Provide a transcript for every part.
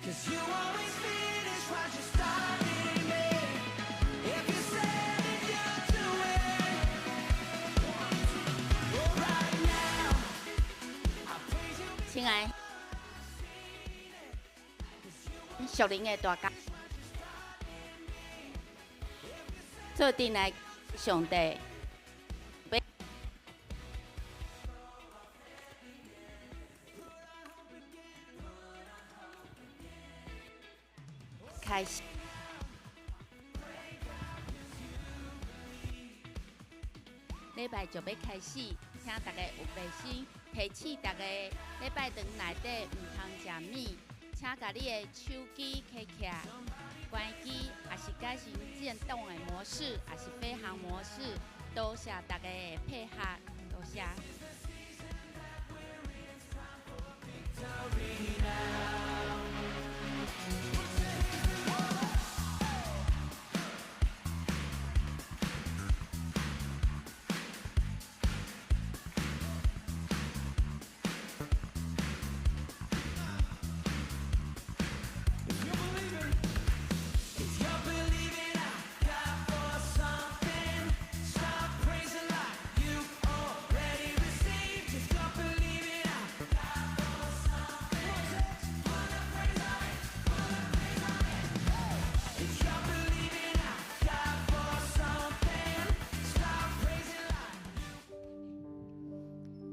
亲爱属灵的大家，做阵来上帝。开始，礼拜就要开始，请大家有卫生，提醒大家礼拜堂内底唔通食米，请把你的手机开起来，关机，也是改成震动的模式，也是飞行模式。多谢大家的配合，多谢。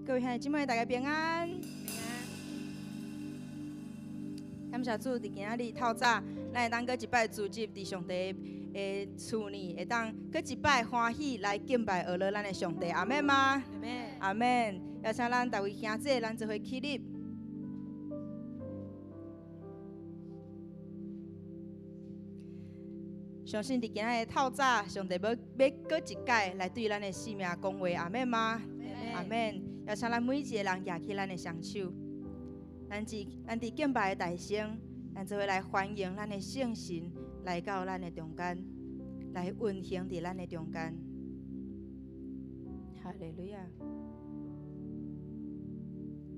各位兄弟姐妹，大家平安。感谢主，伫今仔日透早，咱会当搁一摆聚集伫上帝的厝里，会当搁一摆欢喜来敬拜学乐咱的上帝。阿门吗？阿门。阿门。邀请咱大位兄弟，咱做伙起立。相信伫今仔日透早，上帝要搁一摆来对咱的性命讲话。阿门吗？阿门。邀请咱每一个人举起咱的双手，咱伫敬拜的大声，咱做伙来欢迎咱的圣神来到咱的中间，来运行伫咱的中间。哈利路亚！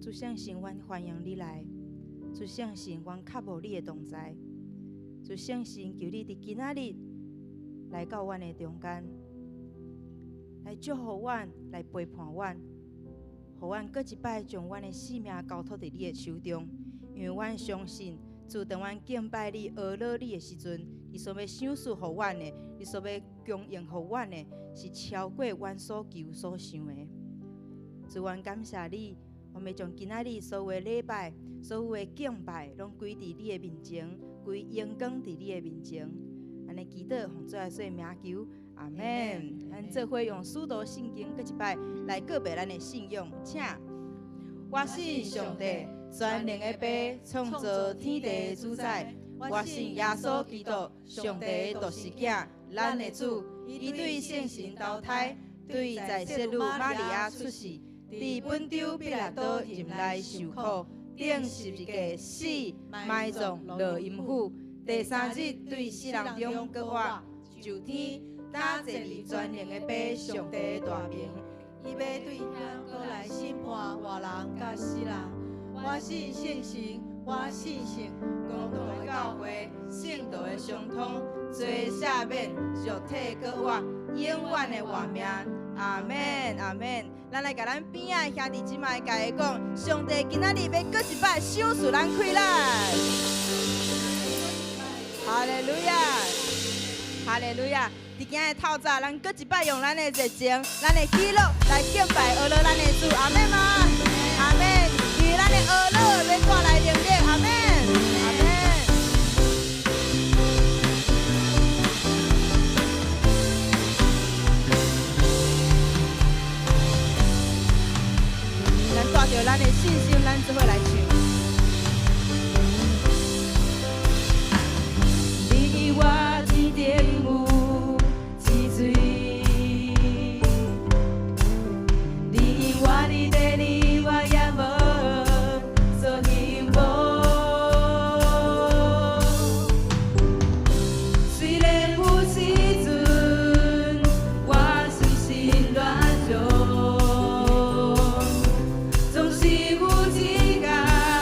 主圣神，阮欢迎你来。主圣神，阮渴慕你的同在。主圣神，求你伫今仔日来到阮的中间，来祝福阮，来陪伴阮。互阮搁一摆将阮的性命交托伫你的手中，因为阮相信，自当阮敬拜你、学乐你的时阵，你所要赏赐互阮的，你所要供应互阮的，是超过阮所求所想的。主，阮感谢你，我们将今仔日所有的礼拜、所有的敬拜，拢归伫你的面前，归荣光伫你的面前。安尼祈祷，奉主耶稣的名求。阿门。咱做伙用使徒圣经搁一摆来告白咱的信仰，请。我信上帝，全能的爸，创造天地的主宰。我信耶稣基督，上帝的独生子，咱的主。伊对圣神投胎，对在世女玛利亚出世，伫本州彼拉多任内受苦，顶十字架死，埋葬落阴府。第三日对死人中搁活，就天。打坐伫全能的爸上帝的大名，伊要对遐过来审判活人甲死人。我信圣神，我信圣公道的教会，圣道的相通，罪赦免，肉体搁活，永远的活命。阿门，阿门。咱来甲咱边仔兄弟姊妹甲伊讲，上帝今仔日要搁一摆赏赐咱快乐。哈利路亚，哈利路亚。伫今日透早，咱搁一摆用咱的热情、咱的喜乐来敬拜学乐咱的主，阿门吗？阿门。因为咱的学乐要带来能力，阿门，阿门。咱带着咱的信心，咱做伙来唱。你我之顶有。总是有一天。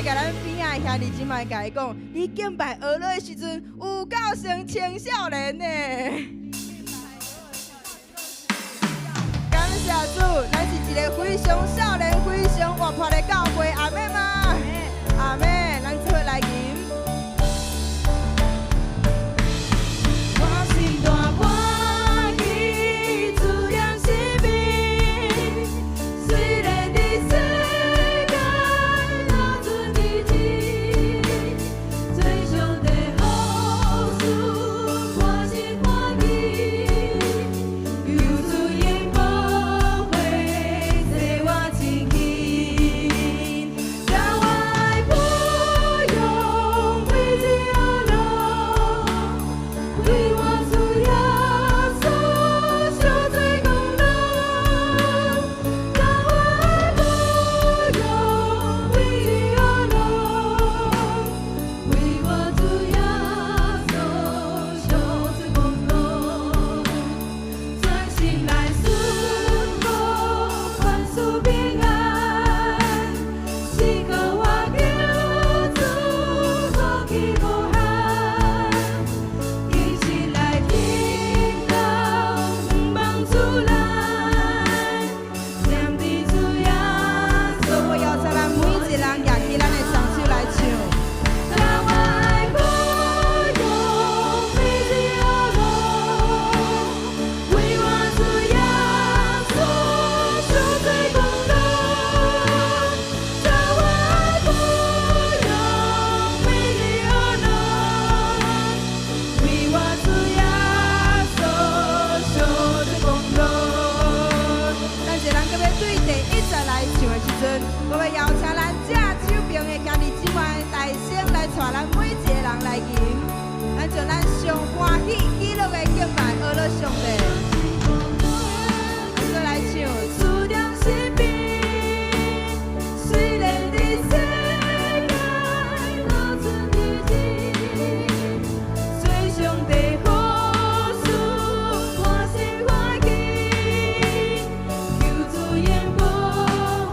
甲咱边仔兄弟姊妹甲伊讲，你敬拜俄罗的时阵有够像青少年呢。感谢主，咱是一个非常少年、非常活泼的教会，阿妹吗？阿妹，咱做伙来吟。我心大欢喜，主良生命，虽然伫世界流转日子，最上帝好事，我心欢喜，求主因宝血洗我清净，让我爱不用为自由路，为我主耶稣受罪功劳，让我爱不用为自由路，为我主耶稣受罪功劳，专心来顺服，万事平安，是靠我救主福气无限，一起来听到望出来，念地主耶稣。我邀请咱每一个人举起咱的双手来唱。让我爱不用为自由路，为我主耶稣受罪功劳。让我爱不用为自由路，为我主耶稣受罪功劳。咱一个人搁要对第1节来唱的时阵，我要邀请咱这手边的兄弟姊妹大声来带咱每一个人来吟，咱将咱上欢喜喜乐的敬拜俄罗上帝。咱再来唱，主良生命，虽然伫世界流转日子，最上帝好事，我心欢喜，求主因宝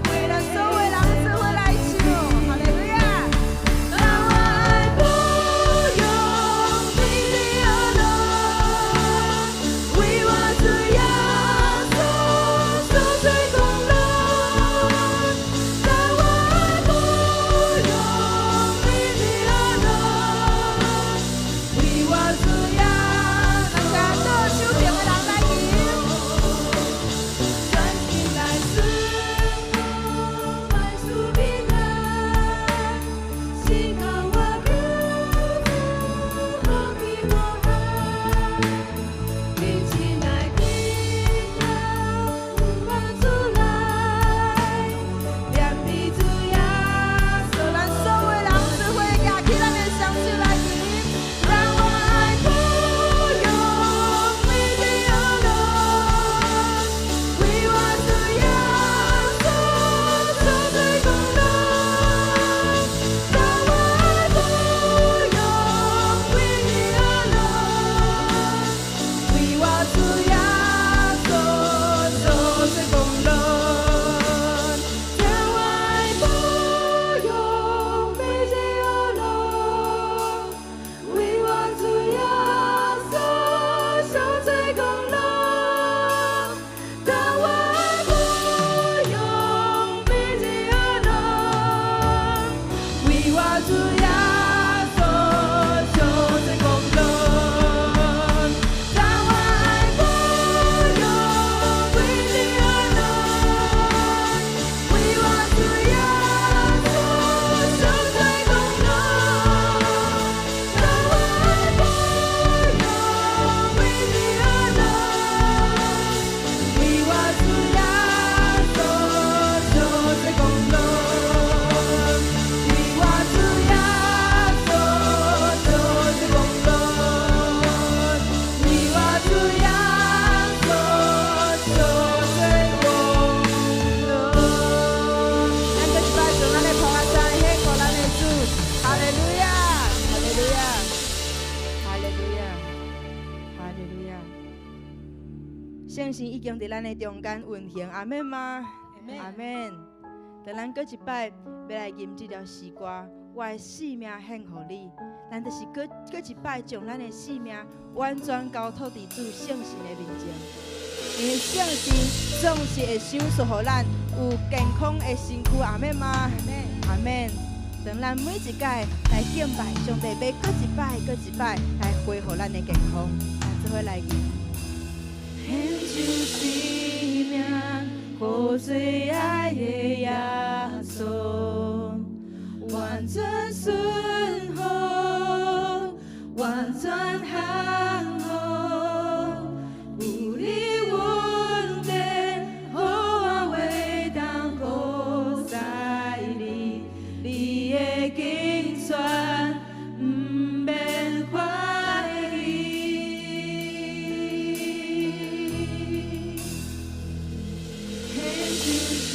血，咱所有人做伙来唱，哈利路亚。让我爱不用为自由路，为我主耶稣受罪功劳。让我爱不用为自由路，为我主耶稣。咱家倒手边的人来吟，专心来顺服，万事平安，是靠我救主福气无限，一起来听到望出来，念地主耶稣。咱所有人做伙举起咱的双手来吟，让我爱不用为自由路，为我主耶稣受罪功劳。让我爱不用为自由路，为我主耶稣受罪功劳。让我爱不用为自由路，为我主耶稣受罪功劳。让我爱不用为自由路，为我主耶稣受罪功劳。让我爱不用为自由路，为我主耶稣受罪功劳。让我爱不用为自由路，为我主耶稣受罪功劳。为我主耶稣受罪功劳，为我主耶稣受罪功劳。咱搁一摆将咱的捧仔赞献给咱的主，哈利路亚，哈利路亚，哈利路亚，哈利路亚。圣神已经伫咱的中间运行，阿门吗？阿门。当咱搁一摆要来吟这条诗歌，我的性命献予你，咱就是搁一摆将咱的性命完全交托伫主圣神的面前。因为圣神总是会赏赐予咱有健康的身躯，阿免吗？阿免。当咱每一摆来敬拜上帝，要搁一摆来恢复咱的健康，咱做伙来吟。献上生命，予最爱的耶稣，完全顺服，完全降服。有你稳定，予我袂当靠在你，你的竞选，不免怀疑。献上生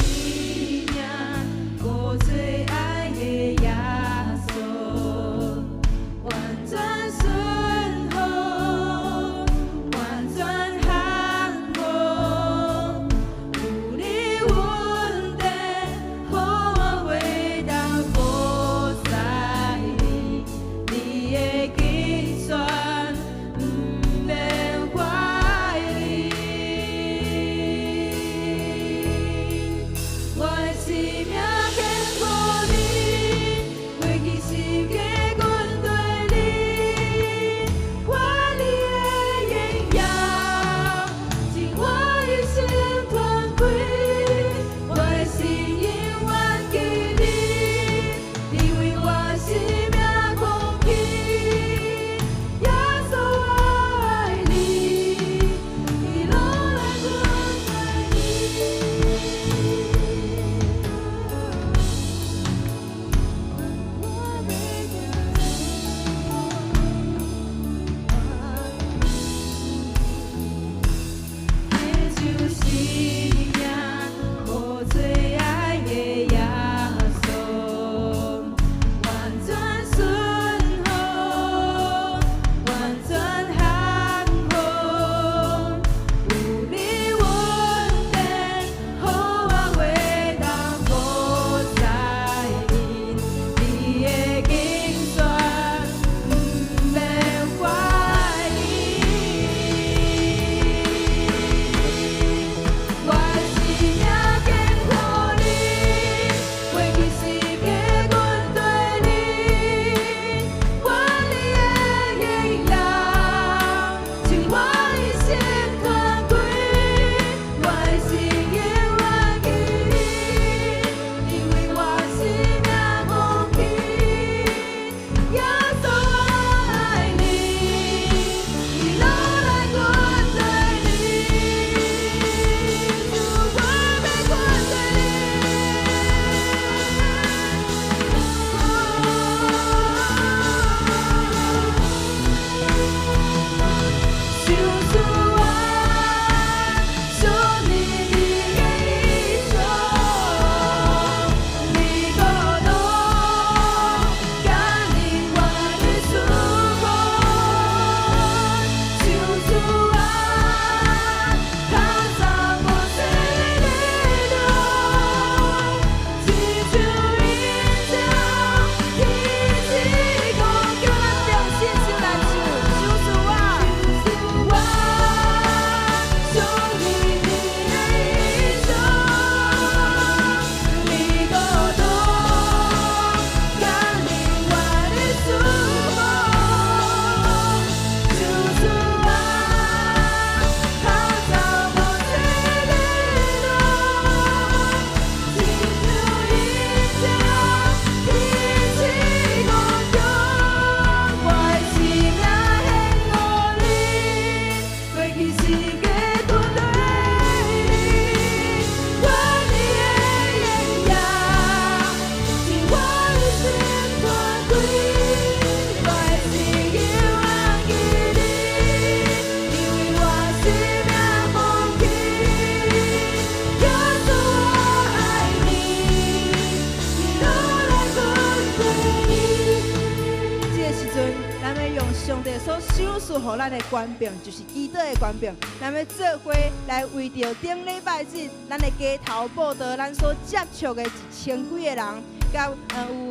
诉予咱的官兵，就是基督的官兵，咱要做伙来为着顶礼拜日，咱的街头报道，咱所接触的1000几个人，甲有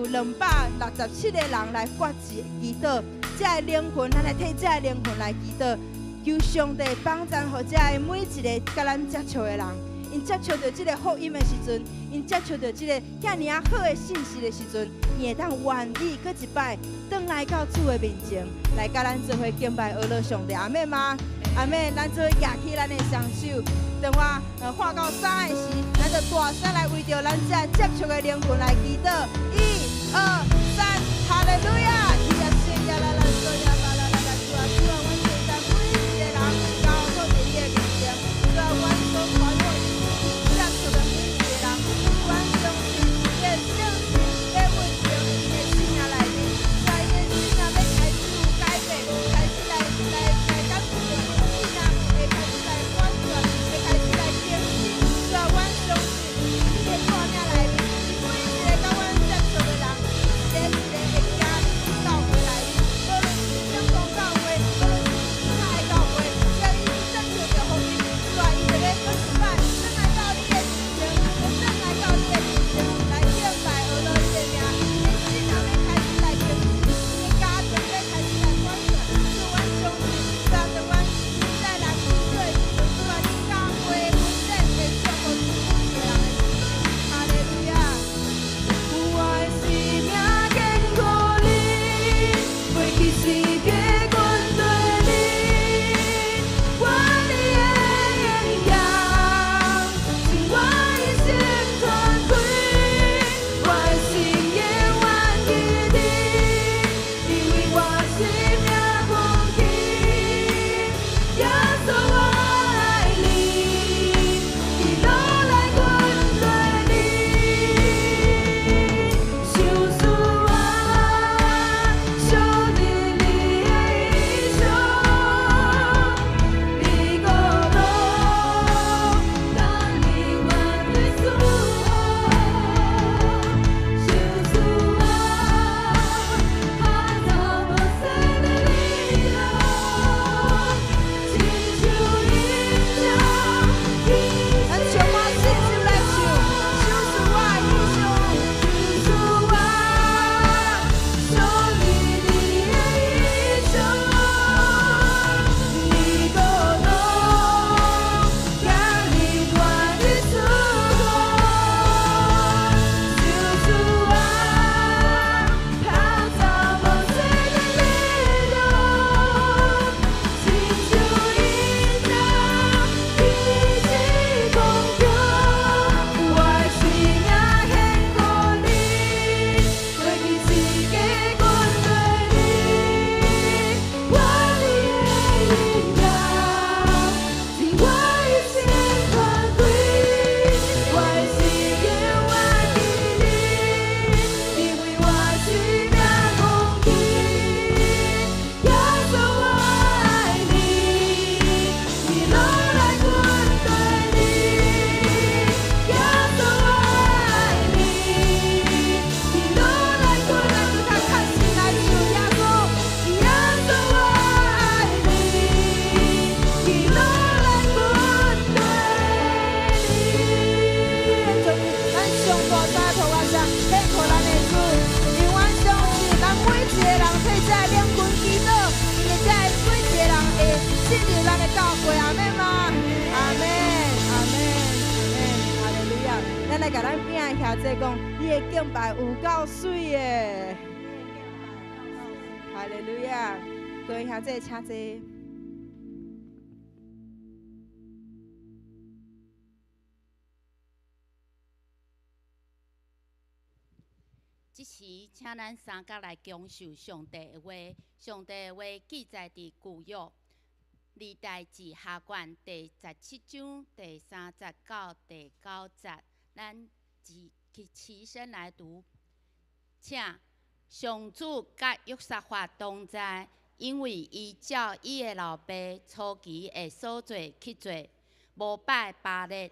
267个人来发基督，这个灵魂，咱来替这个灵魂来祈祷，求上帝帮助予这个每一个甲咱接触的人。因接触到这个福音的时阵，因接触到这个遐尔啊好的信息的时阵，伊会当愿意搁一摆，转来到主的面前，来甲咱做伙敬拜阿乐上帝。阿妹吗？阿妹，咱做伙举起咱的双手，等我画到3的时，咱就大声来为着咱这接触的灵魂来祈祷。1、2、3，哈利路亚！伊呀圣呀啦啦索呀啦啦啦啦，主啊主啊，阮现在每一个人交托伫你的面前，主啊，阮所传我。接触的每一个人，阮相信伊的圣灵要运用伊的心啊内面，在伊的心啊要开始有改变，开始来感受到伊的心啊，会开始来反转，会开始来更新。主啊，阮相信伊的带领内面，每一个甲阮接触的人，一个会行入教会内面，无论是正宗教会，无论是其他的教会，只要伊接触到福音，主啊，伊就要搁一摆。来敬拜阿乐你的名，你的心也要开始来更新，你的家庭要开始来反转。主，阮相信，在阮在人面对的时阵，主啊，你教会分享会祝福每一个人的心。哈利路亚！我的生命献给你，袂去世界军队里，我你的艳阳，是我一生。甲咱边仔兄弟讲，你的敬拜有够水的，哈利路亚！各位兄弟，请坐。这时，请咱三角来讲述上帝的话。上帝的话记载伫旧约历代志下卷第17章第39、第9节。咱起身来读，请上主甲约沙法同在，因为伊照伊的老爸初期的所做去做，无拜巴力，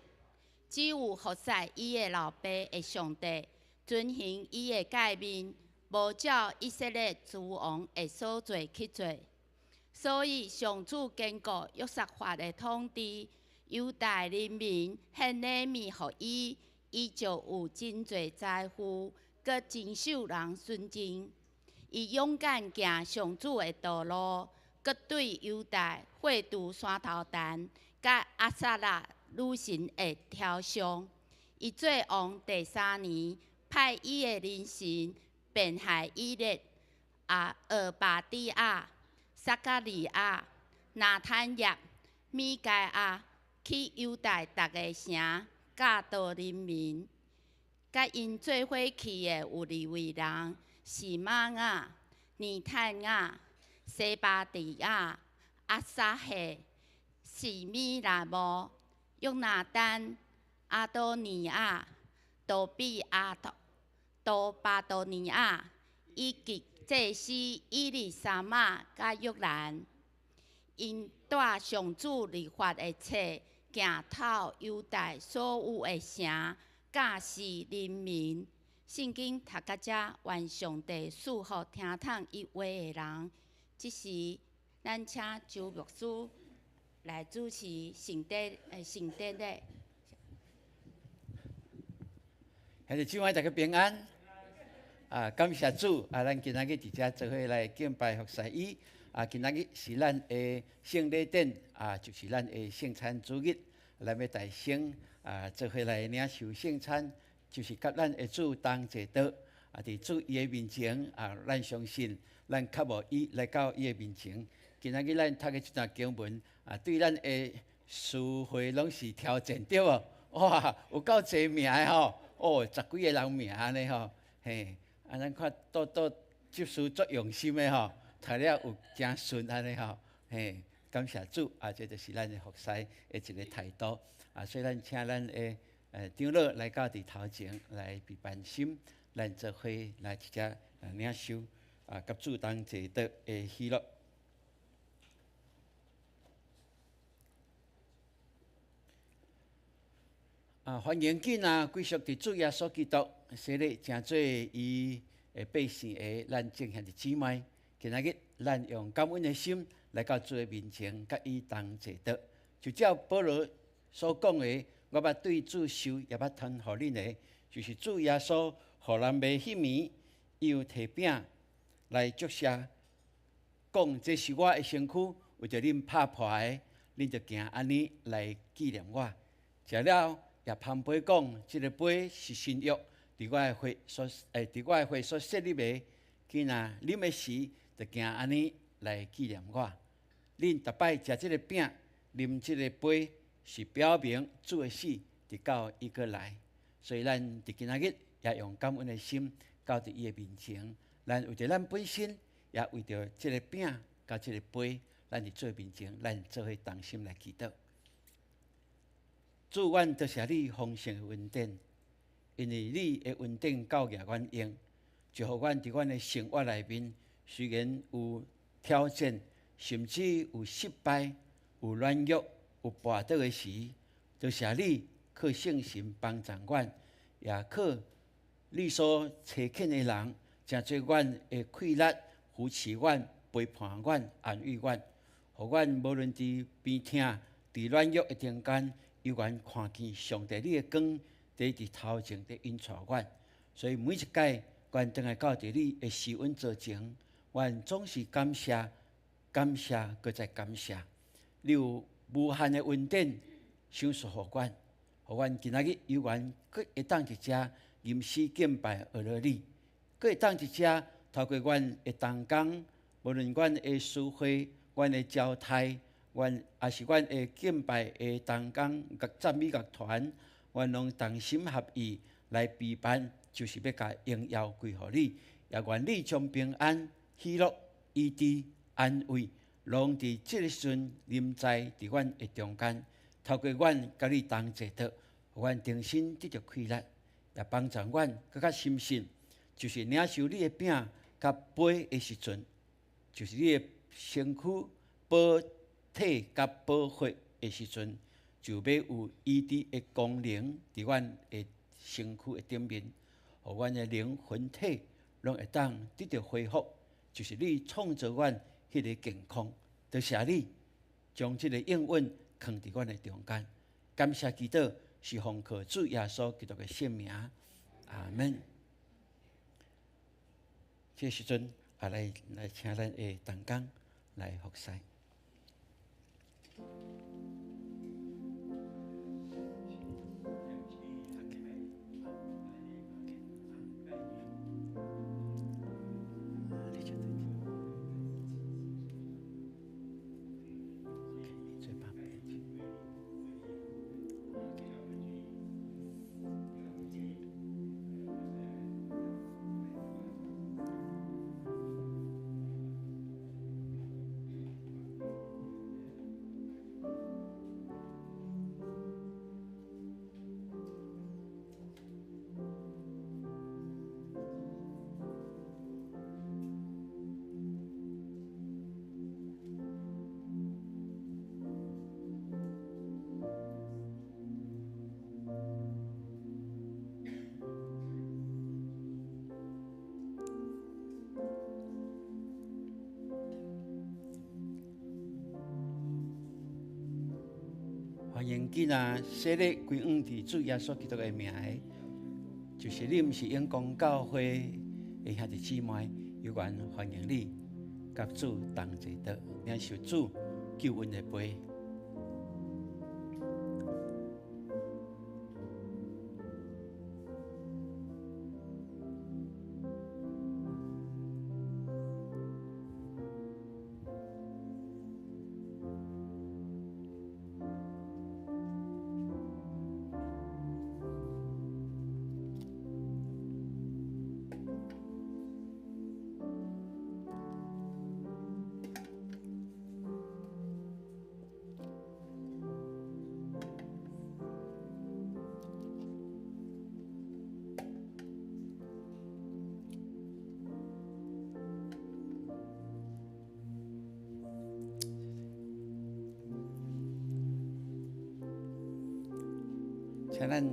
只有服侍伊的老爸的上帝，遵行伊的诫命，无照以色列诸王的所做去做。所以上主经过约瑟法的统治，犹大人民献礼物互伊，伊就有真侪财富，佮真受人尊敬。伊勇敢行上主的道路，佮对犹大废除山头坛，佮阿撒拉女神的雕像。伊做王第3年，派伊的人臣变害以列、俄巴底亚、撒加利亚、拿坦业、米该亚去犹大逐个城，教导人民。甲因做伙去的有利未人、示玛雅、尼坦雅、西巴底亚、阿撒谢、示米拉摩、约拿丹、阿多尼亚、多比亚、多巴多尼亚，以及祭司伊利沙玛甲约兰。因带上主律法的册，行透犹大所有的城，教示人民。圣经读到这，愿上帝赐福听懂伊话的人。即时，咱请周牧师来主持圣典礼。还是今晚大家平安。感谢主！咱今仔日伫遮做伙来敬拜服侍伊。今仔日是咱的圣礼典，就是咱的圣餐主日。咱要大圣做伙来领受圣餐，就是甲咱的主同坐倒。伫主伊的面前，咱相信，咱较无伊来到伊的面前。今仔日咱读的这段经文，对咱的词汇拢是挑战对无？哇，有够侪名的吼！10几个人名安尼吼，嘿，咱看倒接受足用心的吼，读了有真顺安尼吼，嘿，感谢主这就是咱的服侍的一个态度所以咱请咱的长老来到伫头前来陪伴心，咱做伙来一只领受甲主同坐倒的喜乐。欢迎紧归属伫主耶稣基督，洗礼成做伊的百姓的咱敬虔的姊妹。今仔日咱用感恩的心来到主的面前，甲伊同坐倒。就照保罗所讲的，我捌对主受，也捌传互恁的，就是主耶稣互人袂迄暝，伊有摕饼来祝谢，讲这是我的身躯，为着恁拍破的，恁就行安尼来纪念我。食了。也旁杯讲，这个杯是新约，伫我的血所设立的。既然啉的时，就行安尼来纪念我。恁逐摆食这个饼，啉这个杯，是表明主的死，直到伊过来。所以咱伫今仔日也用感恩的心，到伫伊的面前。咱为着咱本身，也为着这个饼甲这个杯，咱伫主的面前，咱做伙同心来祈祷。主，阮多谢你丰盛的恩典，因为你的恩典够额阮用，就互阮伫阮的生活内面，虽然有挑战，甚至有失败、有软弱、有跋倒的时，多谢你靠圣神帮助阮，也靠你所差遣的人，真做阮的气力，扶持阮、陪伴阮、安慰阮，互阮无论伫病痛、伫软弱的中间。有缘看见上帝你的光，伫头前伫引带阮，所以每一届，阮倒来到伫你的施恩座前，阮总是感谢、感谢，搁再感谢。你有无限的恩典赏赐互阮，互阮今仔日有缘，搁会当伫遮吟诗敬拜学了你，搁会当伫遮透过阮的同工，无论阮的诗会、阮的招待。阮也是阮的敬拜的同工，甲赞美乐团，阮拢同心合意来陪伴，就是要甲荣耀归互你。也愿你将平安、喜乐、医治、安慰，拢伫即个时阵临在伫阮的中间，透过阮甲你同坐倒，互阮重新得着气力，也帮助阮更较深信，就是领受你的饼甲杯的时阵，就是你的身躯保。体甲保血的时阵，就要有医治的功能伫阮的身躯的顶面，互阮的灵魂体拢会当得到恢复，就是你创造阮迄个健康。多谢你将这个应允放伫阮的中间。感谢祈祷是奉靠主耶稣基督的圣名，阿门。这时阵来请咱的同工来服侍。欢迎今仔洗礼归往伫主耶稣基督的名的，就是你毋是永光教会的兄弟姊妹，有缘欢迎你，甲主同坐道，领受主救恩的杯。请咱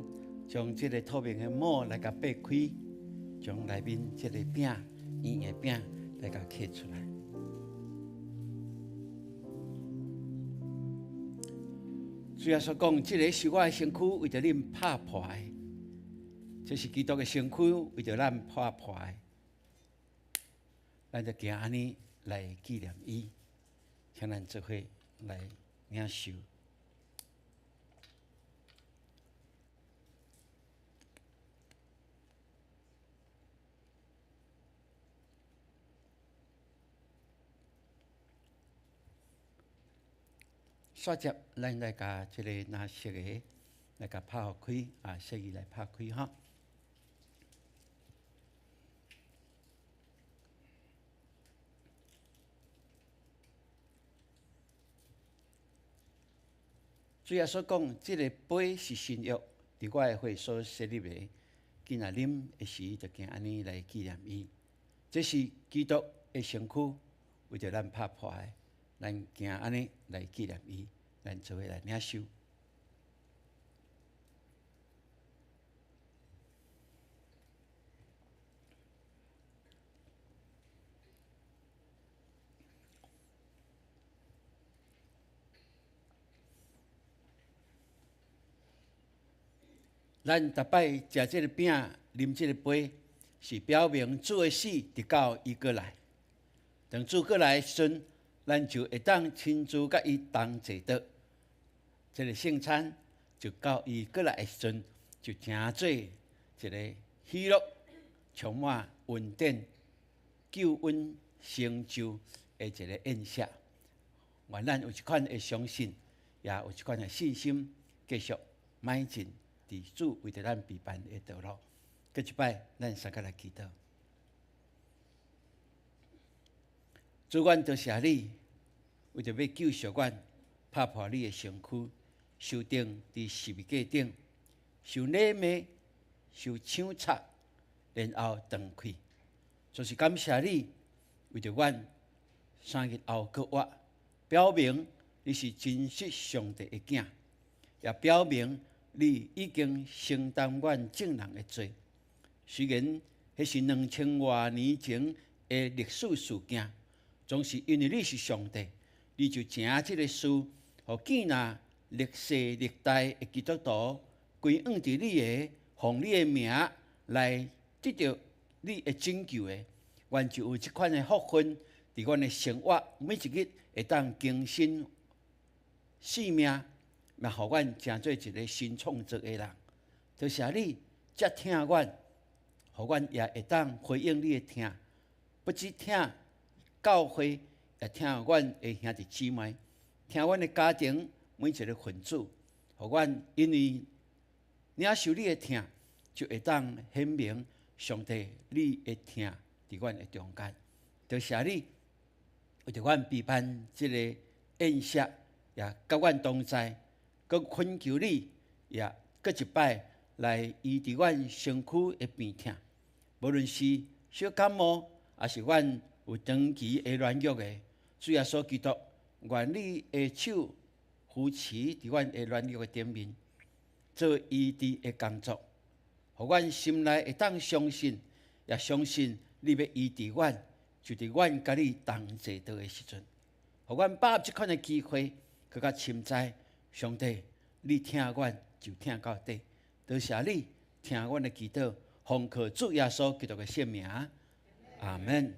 将这个透明的膜来甲掰开，将内面这个饼、圆的饼来甲摕出来。主耶稣讲，这个是我的身躯，为着恁拍破的；这是基督的身躯，为着咱拍破的。咱就行安尼来纪念伊，请咱做伙来领受。煞接，咱来甲即个拿色的来甲拍开，色伊来拍开哈。主耶稣讲，即个杯是新约，伫我的会所设立的，今仔啉的时就行安尼来纪念伊。这是基督的身躯，为着咱拍破的，咱行安尼来纪念伊。咱做伙来领受。咱逐摆食这个饼、啉这个杯，是表明主的死直到伊过来。等主过来的时阵，咱就会当亲自甲伊同坐道。这个圣餐就到伊过来的时阵，就成做一个喜乐、充满恩典、救恩成就的一个宴席。愿咱有一款的相信，也有一款的信心，继续迈进伫主为着咱备办的道路。过一摆，咱三个来祈祷。主，阮多谢你，为着要救赎阮，拍破你的身躯。受钉伫十字架顶，受勒骂，受枪插，然后断开。就是感谢你，为着阮3日后搁活，表明你是真实上帝的囝，也表明你已经承担阮正人的罪。虽然迄是2000多年前的历史事件，总是因为你是上帝，你就正即个事，互见那历世历代的基督徒归按伫你的，奉你的名来得到你的拯救的，阮就有即款的福分，伫阮的生活每一日会当更新生命，嘛，互阮成做一个新创造的人。多谢你接听阮，互阮也会当回应你的听，不只听教会，也听阮的兄弟姊妹，听阮的家庭每一个分子，互阮因为领受你的听，就会当显明上帝你的听伫阮的中间。多谢你为着阮陪伴即个宴席，也甲阮同在，佮恳求你，也佮一摆来医治阮身躯的病痛，无论是小感冒，也是阮有长期的软弱的，主耶稣基督，愿你的手扶持伫阮的软弱的顶面，做医治的工作，互阮心内会当相信，也相信你要医治阮，就伫阮甲你同坐倒的时阵，互阮把握即款的机会，更加深知上帝，你听阮就听到底。多谢你听阮的祈祷，奉靠主耶稣基督的圣名，阿门。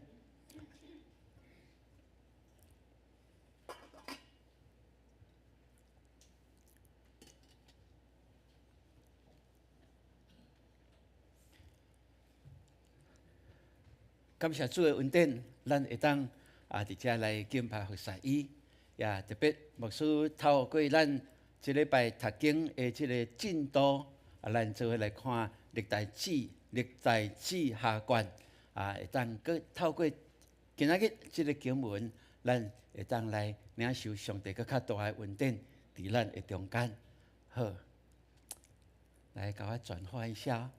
感谢主的恩典，咱会当伫遮来敬拜服侍伊，也特别牧师透过咱即礼拜读经的即个进度，咱做伙来看历代志下卷，会当佮透过今仔日即个经文，咱会当来领受上帝佮较大的恩典伫咱的中间。好，来甲我转发一下。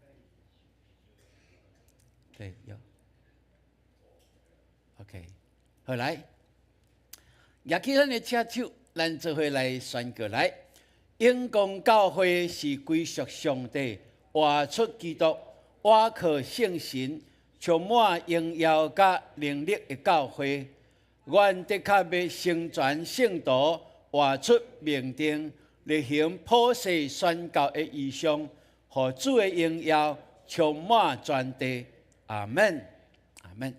对，有。OK， 好来，举起咱的车手，咱做伙来宣告来。永光教会是归属上帝、活出基督、活靠圣神、充满荣耀甲能力的教会。阮的确要成全圣徒，活出命定，履行普世宣教的意向，互主的荣耀充满全地。阿门，阿门。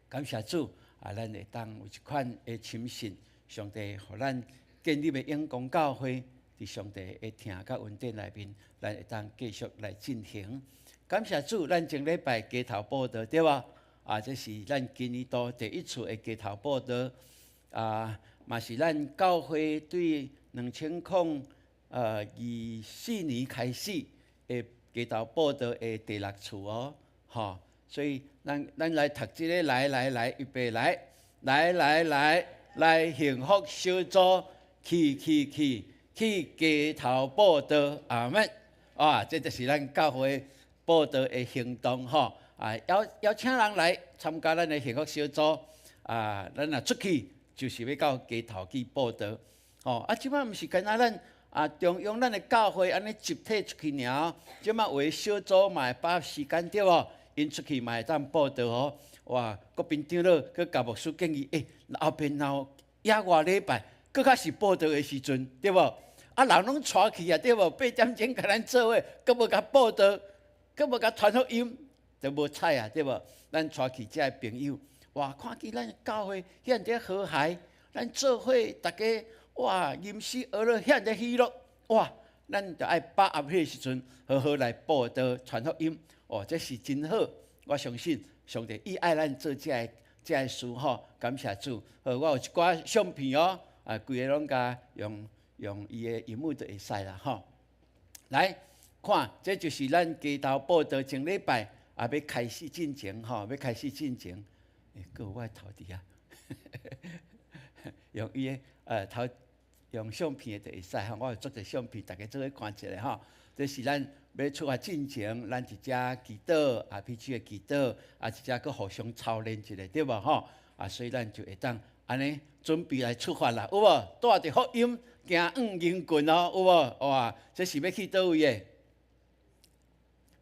感谢主，咱会当有一款的深信，上帝互咱建立的永光教会，伫上帝的听甲恩典内面，咱会当继续来进行。感谢主，咱前礼拜街头报道对吧？这是咱今年度第一次的街头报道，嘛是咱教会对2024年开始的街头报道的第6次哦，吼。所以咱来读这个来，预备来，幸福小组去街头报道，阿门。这就是咱教会报道的行动吼。邀请人来参加咱的幸福小组，咱若出去就是要到街头去报道。即摆毋是干那咱中央咱的教会安尼集体出去尔，即摆有的小组嘛会把握时间对无？因出去嘛会当报道哦，哇！国民长老佮教牧师建议，后边若野外礼拜，佮较是报道的时阵，对无？人拢带去啊，对无？8点钟甲咱做伙，佮无甲报道，佮无甲传福音，就无彩啊，对无？咱带去遮个朋友，哇！看见咱教会遐尔和谐，咱做伙大家哇，吟诗而乐，遐尔喜乐，哇！咱就爱把握迄个时阵，好好来报道传福音。这是真好，我相信上帝伊爱咱做这个事吼，感谢主。我有一寡相片哦，规个拢甲用伊的荧幕就会使啦吼。来看，这就是咱街头报道前礼拜要开始进前吼，要开始进前。搁有我的头伫啊，用伊的头用相片就会使吼。我有做者相片，大家做伙看一下吼。这是咱要出发进前，咱一只祈祷，RPG 的祈祷，一只佫互相操练一下，对无吼？所以咱就会当安尼准备来出发啦，有无？带着福音行人群哦，有无？哇，这是要去倒位的？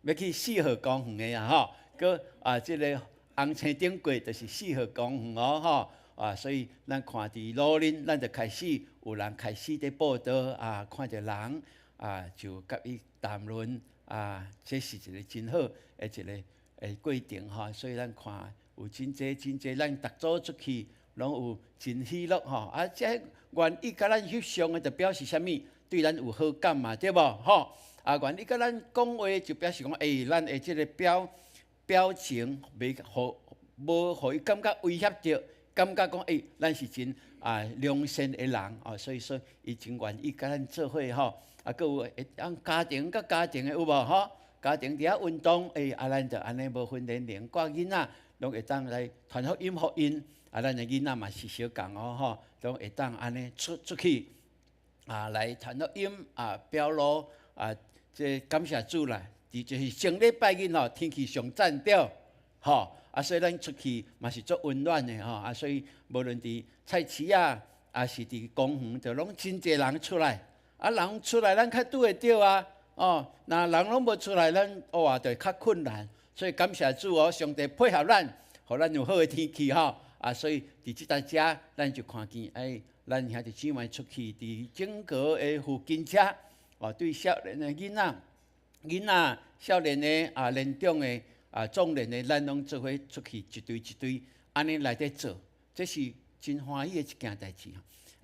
要去4号公园的啊吼，佫即个红青顶过就是4号公园哦吼。所以咱看伫路恁，咱就开始有人开始伫报道看着人就甲伊谈论这是一个真好的一个过程所以咱看有真济，咱逐组出去拢有真喜乐这愿意甲咱翕相的，就表示啥物？对咱有好感嘛，对无愿意甲咱讲话，就表示讲咱的即个表情无互伊感觉威胁着，感觉讲咱是真良善的人所以说伊真愿意甲咱做伙佫有家庭甲家庭的有无家庭伫遐运动咱就安尼无分年龄，带囡仔拢会当来传福音互因咱的囡仔嘛是相共拢会当安尼出去来传福音表露这感谢主啦！就是上礼拜日天气上赞对所以咱出去嘛是足温暖的所以无论伫菜市是伫公园，就拢真侪人出来人出来咱较拄会着若人拢无出来，咱就会较困难。所以感谢主上帝配合咱，互咱有好的天气所以伫即搭遮，咱就看见咱兄弟姊妹出去伫整个的附近遮对少年的囡仔、少年的年长的壮年的，咱拢做伙出去一队安尼来伫做，这是真欢喜的一件代志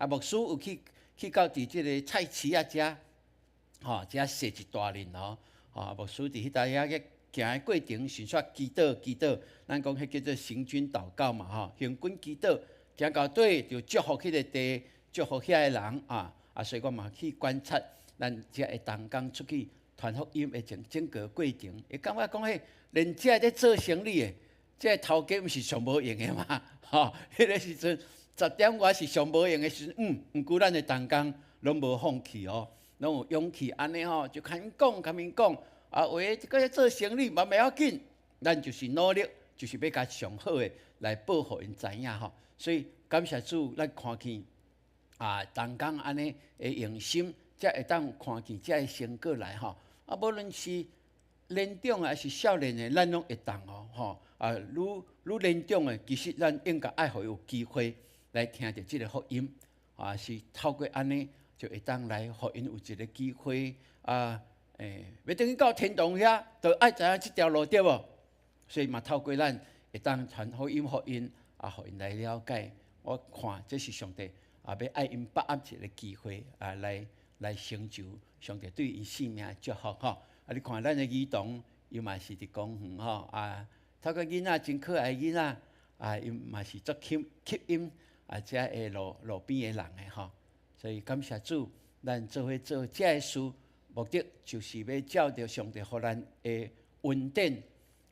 牧师有去到伫即个菜市遮遮踅一大轮牧师伫迄搭遐个行的过程，顺续祈祷，咱讲迄叫做行军祷告嘛行军祈祷，行到底就祝福迄个地，祝福遐个人所以我嘛去观察咱遮会同工出去传福音的整个过程，会感觉讲连遮咧做生意的，这头家毋是上无用的嘛迄个时阵10点外是上无用的时阵，毋过咱的同工拢无放弃拢有勇气安尼就甲因讲话搁要做生意嘛袂要紧，咱就是努力，就是要甲上好的来保护因知影所以感谢主，咱看见同工安尼的用心，才会当看见这个成果来无论是年长还是少年的，咱拢会当愈年长的，其实咱应该爱互伊有机会来听到这个福音是透过安尼就会当来互因有一个机会要等于到天堂遐，就爱知影这条路对无？所以嘛，透过咱会当传福音互因互因来了解。我看这是上帝要爱因把握一个机会来成就上帝对伊生命的祝福你看咱的儿童，伊嘛是伫公园透过囡仔真可爱囡仔伊嘛是足吸引遮的路边的人的所以感谢主，咱做伙做这个事，目的就是要照着上帝互咱的恩典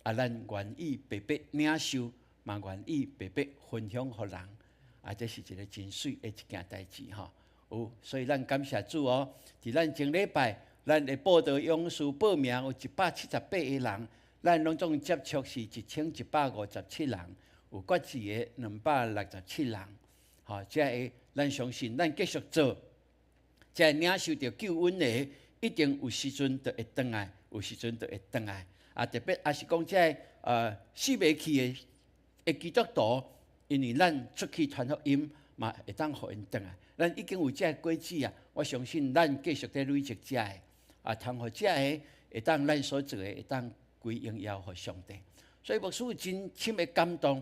咱愿意白白领受，嘛愿意白白分享互人这是一个真水的一件代志所以咱感谢主伫咱前礼拜，咱的报道勇士报名有178个人，咱拢总接触是1157人，有决志的267人这个咱相信，咱继续做，这领受到救恩的，一定有时阵就会转来，特别也是讲这死袂去的基督徒，因为咱出去传福音嘛，会当互因转来。咱已经有这个果子我相信咱继续在累积这个通互这个会当咱所做的会当归荣耀互上帝。所以牧师真深的感动，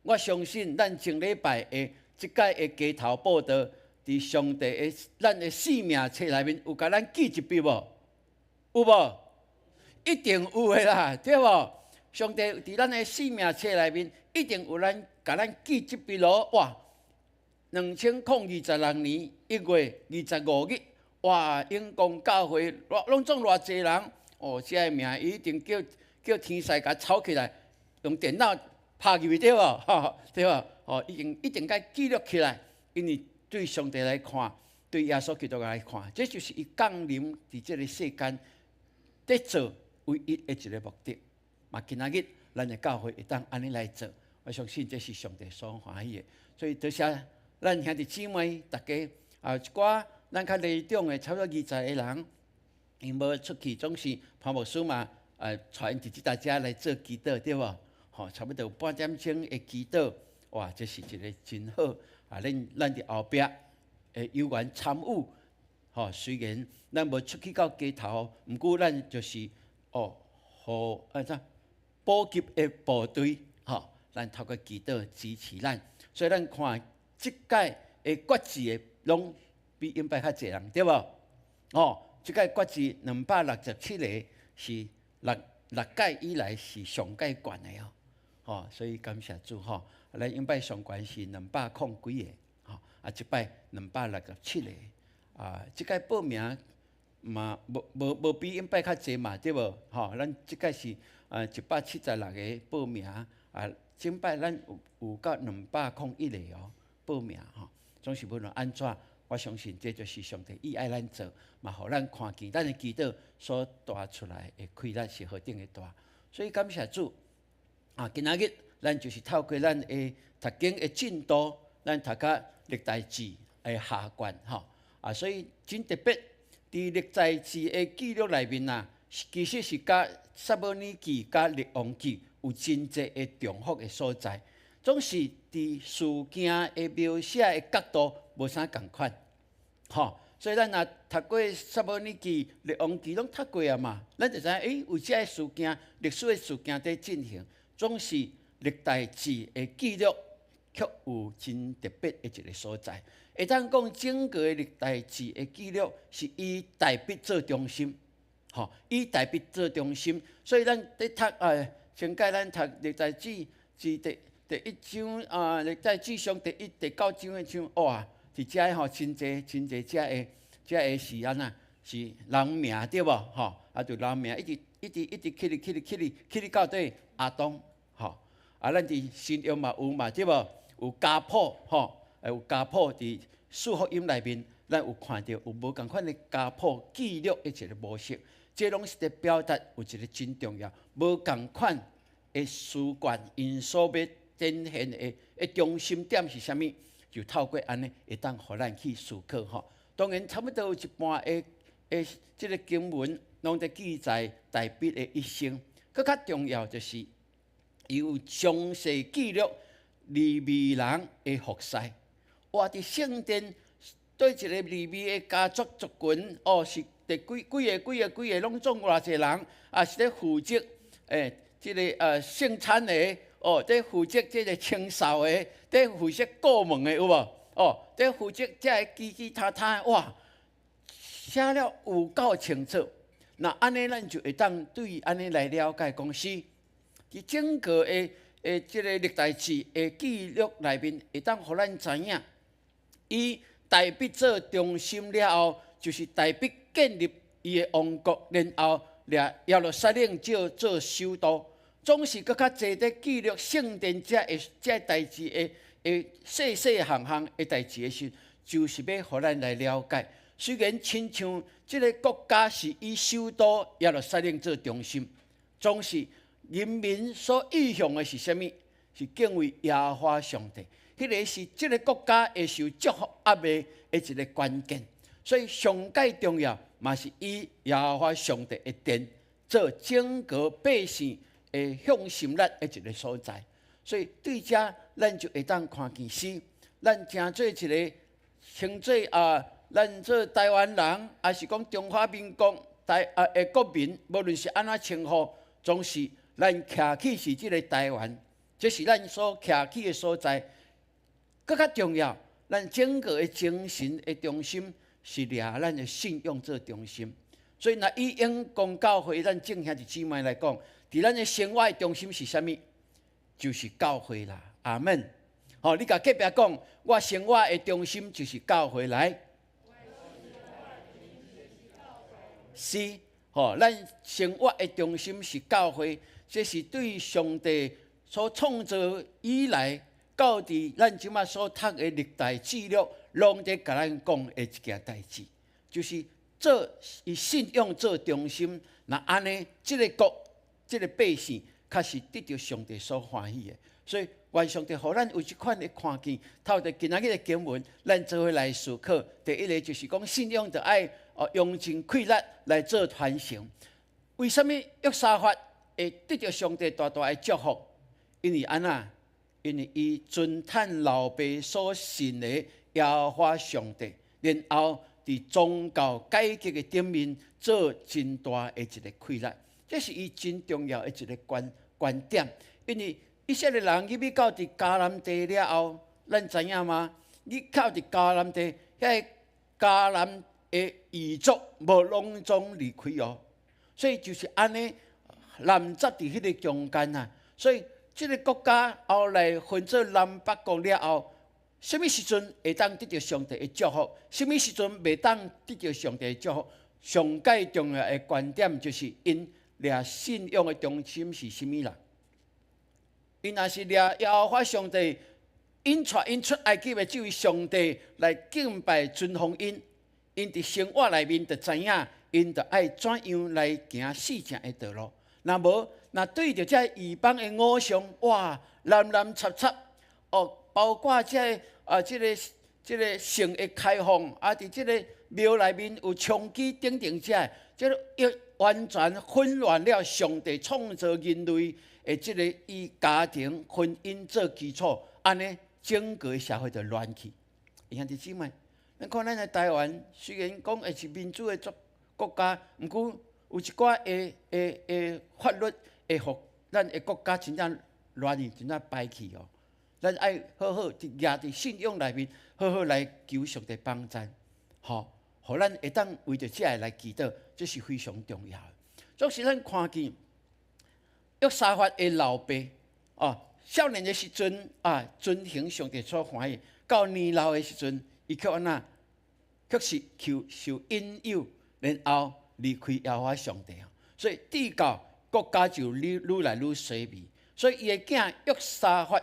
我相信咱前礼拜的即届的街头报道，伫上帝的咱的生命册内面有甲咱记一笔无？有无？一定有的啦，对无？上帝伫咱的生命册内面一定有甲咱记一笔咯。哇！2022年1月25日，哇！永光教会拢总偌济人这个名一定叫天使甲抄起来，用电脑拍入去对无？对无？一定该记录起来，因为对上帝来看，对耶稣基督来看，这就是伊降临伫这个世间，在做唯一的一个目的。嘛，今仔日咱的教会会当安尼来做，我相信这是上帝所欢喜的。所以多谢咱兄弟姊妹大家一寡咱较年长的，差不多20个人，因无出去，总是潘牧师嘛带因伫即搭遮来做祈祷，对无？差不多有半点钟的祈祷，哇，这是一个真好啊！咱伫后壁会有缘参与，虽然咱无出去到街头，毋过咱就是互补给的部队，咱透过祈祷支持咱，所以咱看即届的决志的拢比因摆较济人，对无？即届决志267个是六届以来是上届悬的所以感谢主咱因摆上悬是200几个，即摆267个即届报名嘛无比因摆较济嘛，对无？咱即届是176个报名即摆咱有到201个报名总是无论安怎，我相信这就是上帝意爱咱做，嘛，互咱看见咱的祈祷所带出来的快乐是何等的大。所以感谢主今仔日咱就是透过咱的读经的进度，咱读到历代志的下卷所以真特别，伫历代志的记录内面其实是甲撒母耳记、甲列王记有真侪的重复的所在，总是伫事件的描写的角度无啥共款，所以咱若读过撒母耳记、列王记拢读过嘛，咱就知影有这事件、历史的事件在进行，总是历代志的记录却有真特别的一个所在。会当讲整个的历代志的记录是以大笔做中心，以大笔做中心，所以咱在读先介咱读历代志第1章历代志上第1、第9章的章，哇，伫遮真侪遮的是安那是人名对无？就人名一直起到底亚当，咱伫新约嘛有嘛对无？有家谱有家谱伫四福音内面，咱有看到有无共款的家谱记录的一个模式，这拢是在表达有一个真重要无共款的事件因所要展现的中心点是啥物？就透过安尼会当互咱去思考当然，差不多有一半的这个经文拢在记载大卫的一生，更较重要就是有详细记录利未人的服侍。哇！伫圣殿对一个利未的家族族群，是第几个拢总偌济人，是咧负责这个圣餐的，在负责这个清扫的，在负责过门的有无？在负责这个他，哇，写了有够清楚。那安尼咱就会当对安尼来了解公司，伫整个的这个历代志的记录内面，会当互咱知影。以大卫做中心了后，就是大卫建立伊的王国，然后掠耶路撒冷做首都，总是搁较侪在记录圣殿这代志的细项的代志的时，就是要互咱来了解。虽然亲像这个国家是以首都耶路撒冷做中心，总是人民所意向的是啥物？是敬畏耶和华上帝。迄个是这个国家会受祝福压的一个关键，所以上界重要嘛是以耶和华上帝的殿做整个百姓的向心力的一个所在。所以对遮咱就会当看见是，咱诚做一个称做咱做台湾人，还是讲中华民国的国民，无论是安怎称呼，总是咱徛起是这个台湾，这是咱所徛起的所在。更较重要，咱整个的精神的中心是掠咱的信仰做中心。所以，若以永光教会咱正兄弟姊妹来讲，伫咱的生活的中心是啥物？就是教会啦。阿门。你甲隔壁讲，我生活的中心就是教会来。是，咱生活的中心是教会，这是对上帝所创造以来。到伫咱即马所读的历代记录，拢在甲咱讲的一件代志，就是做以信仰做中心。那安尼，这个国、这个百姓，确实得到上帝所欢喜的。所以，愿上帝互咱有这款的看见，透过今仔日的经文，咱做伙来思考。第一个就是讲信仰着爱用尽快乐来做传承。为什么约沙法会得到上帝大大的祝福？因为安那。因为伊尊叹老爸所信的耶和华上帝，然后伫宗教改革的顶面做真大的一个溃烂，这是伊真重要的一个观点。因为以色列人入去到伫迦南地了后，咱知影吗？你到伫迦南地，遐迦南的异族无拢总离开哦，所以就是安尼南접伫迄个中间啊。所以这个国家后来分做南北国了后，什么时阵会当得到上帝的祝福？什么时阵袂当得到上帝的祝福？上界重要的观点就是因掠信仰的中心是什么啦？因若是掠耶和华上帝，因带因出埃及的这位上帝来敬拜尊奉因，因伫生活内面就知影，因就爱怎样来行四正的道路。若无，若对着这异邦的偶像，哇，南插插哦，包括这个性的开放，伫这个庙内面有娼妓等等这个完全混乱了上帝创造人类的这个以家庭婚姻做基础，安尼整个社会就乱去。兄弟姊妹，咱看咱的台湾，虽然讲会是民主的国家，毋过有一寡的法律会互咱的国家真正乱去，真正歹去哦。咱爱好好伫抓伫信仰内面，好好来求上帝帮助，互咱会当为着这来祈祷，这是非常重要的。总是咱看见约沙法的老爸少年的时阵遵行上帝所欢喜，到年老的时阵，伊却安那，却是受引诱，然后离开耶和华上帝。所以至到国家就愈来愈衰微。所以伊的囝约沙法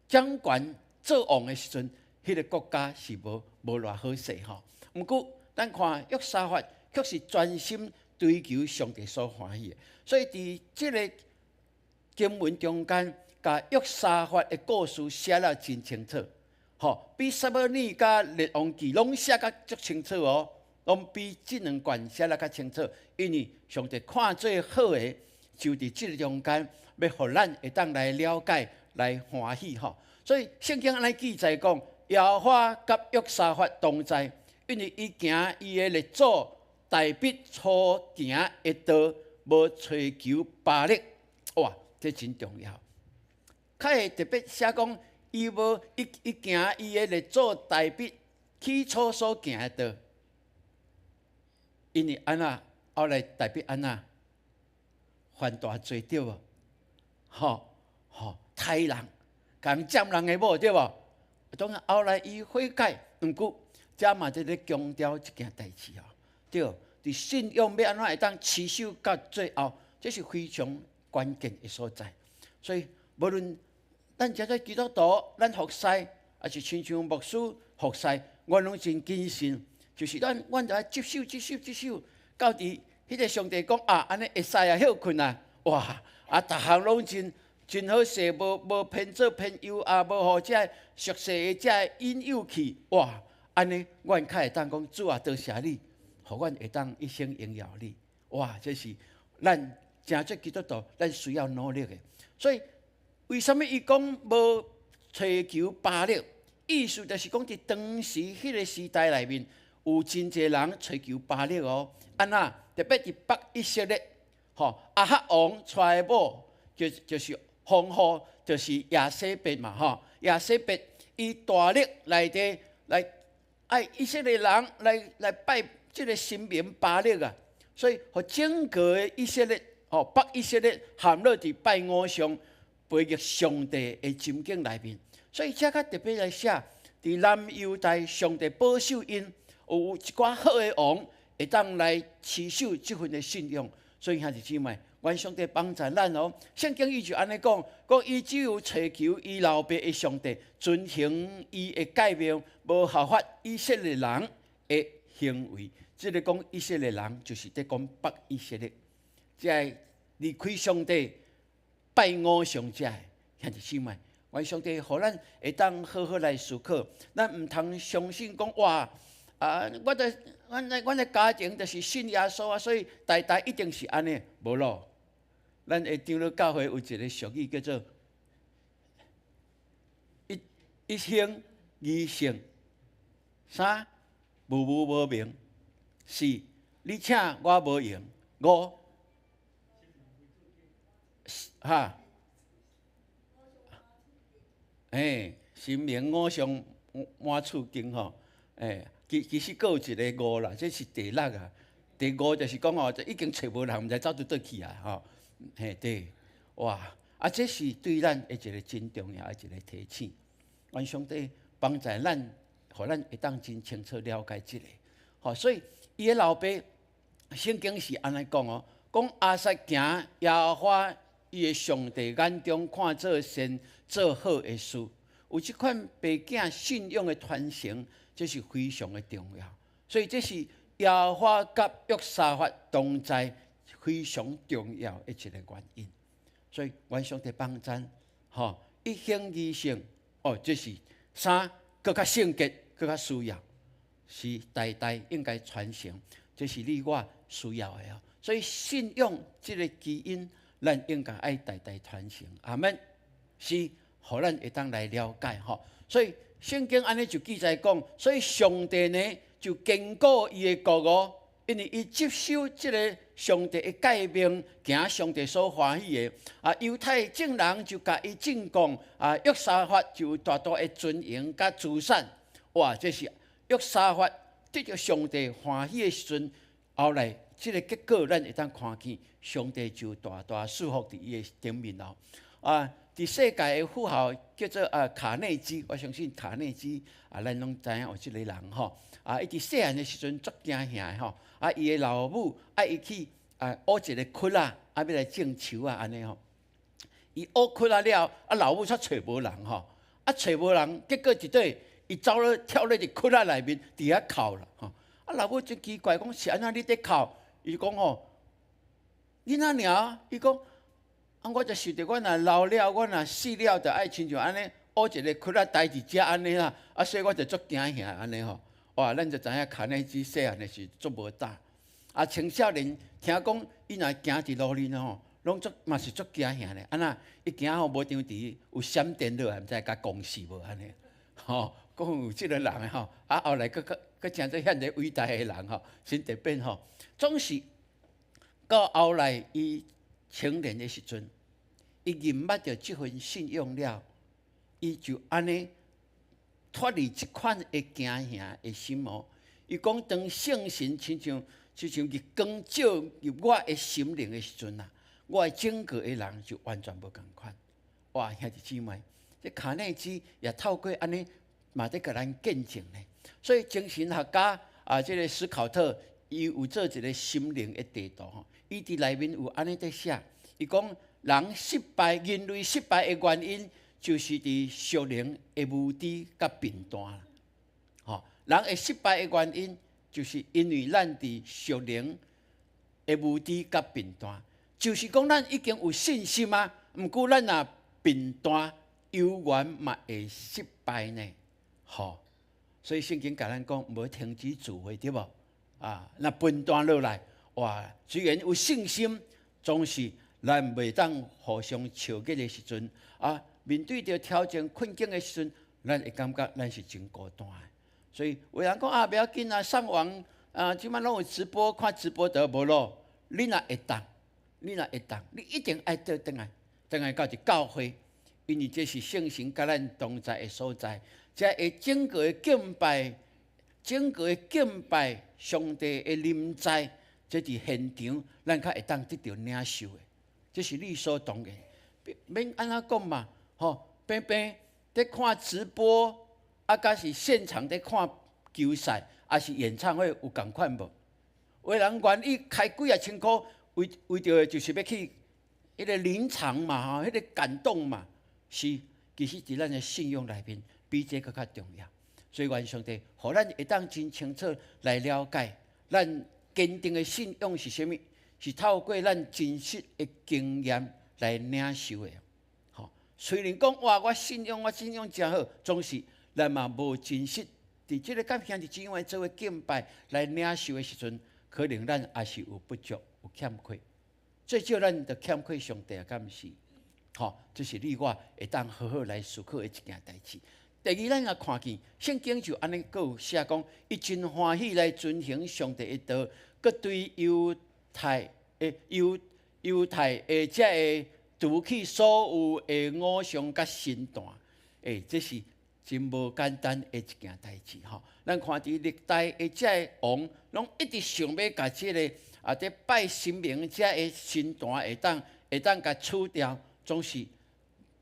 掌权做王的时阵，迄个国家是无偌好势吼。毋过，咱看约沙法却是专心追求上帝所欢喜的。所以伫即个经文中间，甲约沙法的故事写了真清楚，比撒母耳甲列王记拢写甲足清楚哦，拢比即两卷写了较清楚。因为上帝看最好的，就伫即个中间，要互咱会当来了解、来欢喜吼。所以圣经安尼记载讲，耶和华甲约沙法同在，因为伊行伊的列祖大卫所行的道，无追求巴力。哇，这真重要。较会特别写讲，伊行伊的列祖大卫起初所行的道，因为安那后来大卫安那犯大罪对无？杀人。共占人的某对无？当然后来伊悔改，毋过这嘛在咧强调一件代志对，伫信仰要安怎会当持守到最后，这是非常关键的所在。所以无论咱遮个基督徒，咱服侍，还是亲像牧师服侍，我拢真谨慎，就是阮就要接受，到伫迄个上帝讲安尼会使休困哇逐项拢真好势，无偏左偏右无互这俗世的这引诱去，哇！安尼，阮较会当讲主多谢你，互阮会当一生荣耀你。哇！这是咱真做基督徒，咱需要努力的。所以，为什么伊讲无追求巴力？意思就是讲，伫当时迄个时代内面，有真侪人追求巴力哦。安那特别伫北以色列，亚哈王娶的某就是皇后，就是亚西别嘛，亚西别伊大力内底来爱以色列人来拜即个神明巴力啊，所以互整个的以色列，北以色列陷落伫拜偶像、背逆上帝的情景内面。所以这较特别来写，伫南犹大上帝保守因，有一寡好的王会当来持守即份的信仰。所以兄弟姊妹，愿上帝帮助咱哦。圣经伊就安尼讲，伊只有追求伊老爸的上帝，遵行伊的诫命，无效法以色列人的行为。即个讲以色列人，就是在讲北以色列，即个离开上帝、拜偶像者，兄弟姊妹，愿上帝互咱会当好好来思考，咱毋通相信讲哇阮的家庭就是信耶稣所以代代一定是安尼，无咯。咱会长老教会有一个俗语叫做一兴二性，三无明，四你请我无用，五心明五常满处经吼，其实还有一个五啦，这是第六啊。第五就是讲吼，就已经找无人，毋知走倒去啊吼。对，哇！这是对咱的一个真重要的一个提醒。愿上帝帮助咱，互咱会当真清楚了解这个。所以伊的老爸，圣经是安尼讲哦，讲亚撒行耶和华伊的上帝眼中看做善做好的事，有即款爸囝信仰的传承，这是非常的重要。所以这是耶和华甲约沙法同在非常重要的一个原因。所以愿上帝帮咱，一兴二性，这是三更较圣洁，更较需要，是代代应该传承，这是你我需要的哦。所以信仰这个基因，咱应该爱代代传承。阿们，是，互咱会当来了解吼。所以圣经安尼就记载讲，所以上帝呢就坚固伊的国哦。因为伊接受这个上帝的诫命，行上帝所欢喜的。犹太众人就甲伊进贡，约沙法就大大的尊荣甲慈善。哇，这是约沙法得到上帝欢喜的时阵，后来这个结果咱会当看见，上帝就大大祝福伫伊的顶面咯。伫世界的富豪叫做卡内基，我相信卡内基咱拢知影有即个人吼。伊伫细汉的时阵足惊吓的吼。伊的老母爱伊去挖一个窟啊，要来种树啊，安尼吼。伊挖窟啊了，老母却找无人吼，找无人，结果一对伊走了跳入伫窟啊内面，伫遐哭啦吼。老母真奇怪，讲是安怎你伫哭？伊讲吼，你哪尔？伊讲，我就想着我若老了，我若死了，就爱亲像安尼挖一个窟啊，待伫遮安尼啦。所以我就足惊吓安尼吼。哇，咱就知影卡内基细汉的时足无胆，青少年听讲伊若行伫路里吼，拢嘛是足惊吓咧。那伊行无张伫有闪电落来，毋知甲公死无安尼。讲有即个人吼，后来佫真做遐个伟大的人吼，真特别吼。总是到后来伊成年的时阵，伊认捌着即份信仰了，伊就安尼。脱离即款的惊吓的心哦，伊讲当圣神亲像日光照入我的心灵的时阵啊，我整个的人就完全无共款。哇，兄弟姊妹，这卡内基也透过安尼，嘛在甲咱见证呢。所以精神学家这个史考特，伊有做一个心灵的地图吼，伊伫内面有安尼在写，伊讲人失败，人类失败的原因。就是伫属灵的无知甲贫惰啦，人会失败的原因，就是因为咱伫属灵的无知甲贫惰，就是讲咱已经有信心啊，毋过咱若贫惰，有缘嘛会失败呢，所以圣经甲咱讲，无停止聚会对无？若贫惰落来，哇，虽然有信心，总是咱袂当互相超越的时阵面对着挑战困境的时阵，咱会感觉咱是真孤单的。所以有人讲不要紧上网即摆拢有直播，看直播就无咯。你若会当，你一定爱倒转来到一教会，因为这是圣神甲咱同在的所在，才会整个的敬拜上帝的临在，这伫现场，咱较会当得到领受的，这是理所当然。免安怎讲嘛。平平在看直播，甲是现场在看球赛，还是演唱会有共款无？有人愿意开几啊千箍，为着就是要去迄个临场嘛，迄个感动嘛，是其实伫咱的信仰内面，比这更较重要。所以愿上帝，互咱会当真清楚来了解，咱坚定的信仰是啥物？是透过咱真实的经验来领受的。虽然讲哇，我信仰真好，总是咱嘛无真实。伫即个甲兄弟姊妹做伙敬拜来领受的时阵，可能咱也是有不足、有欠缺。最少咱就欠缺上帝，敢毋是？这是你我会当好好来思考的一件代志。第二，咱也看见圣经就安尼佫有写讲，伊真欢喜来遵行上帝的道，佫对犹太的遮个除去所有的偶像甲神坛，这是真无简单的一件代志吼。咱看伫历代的遮个王，拢一直想要甲即个伫拜神明遮个神坛会当甲除掉，总是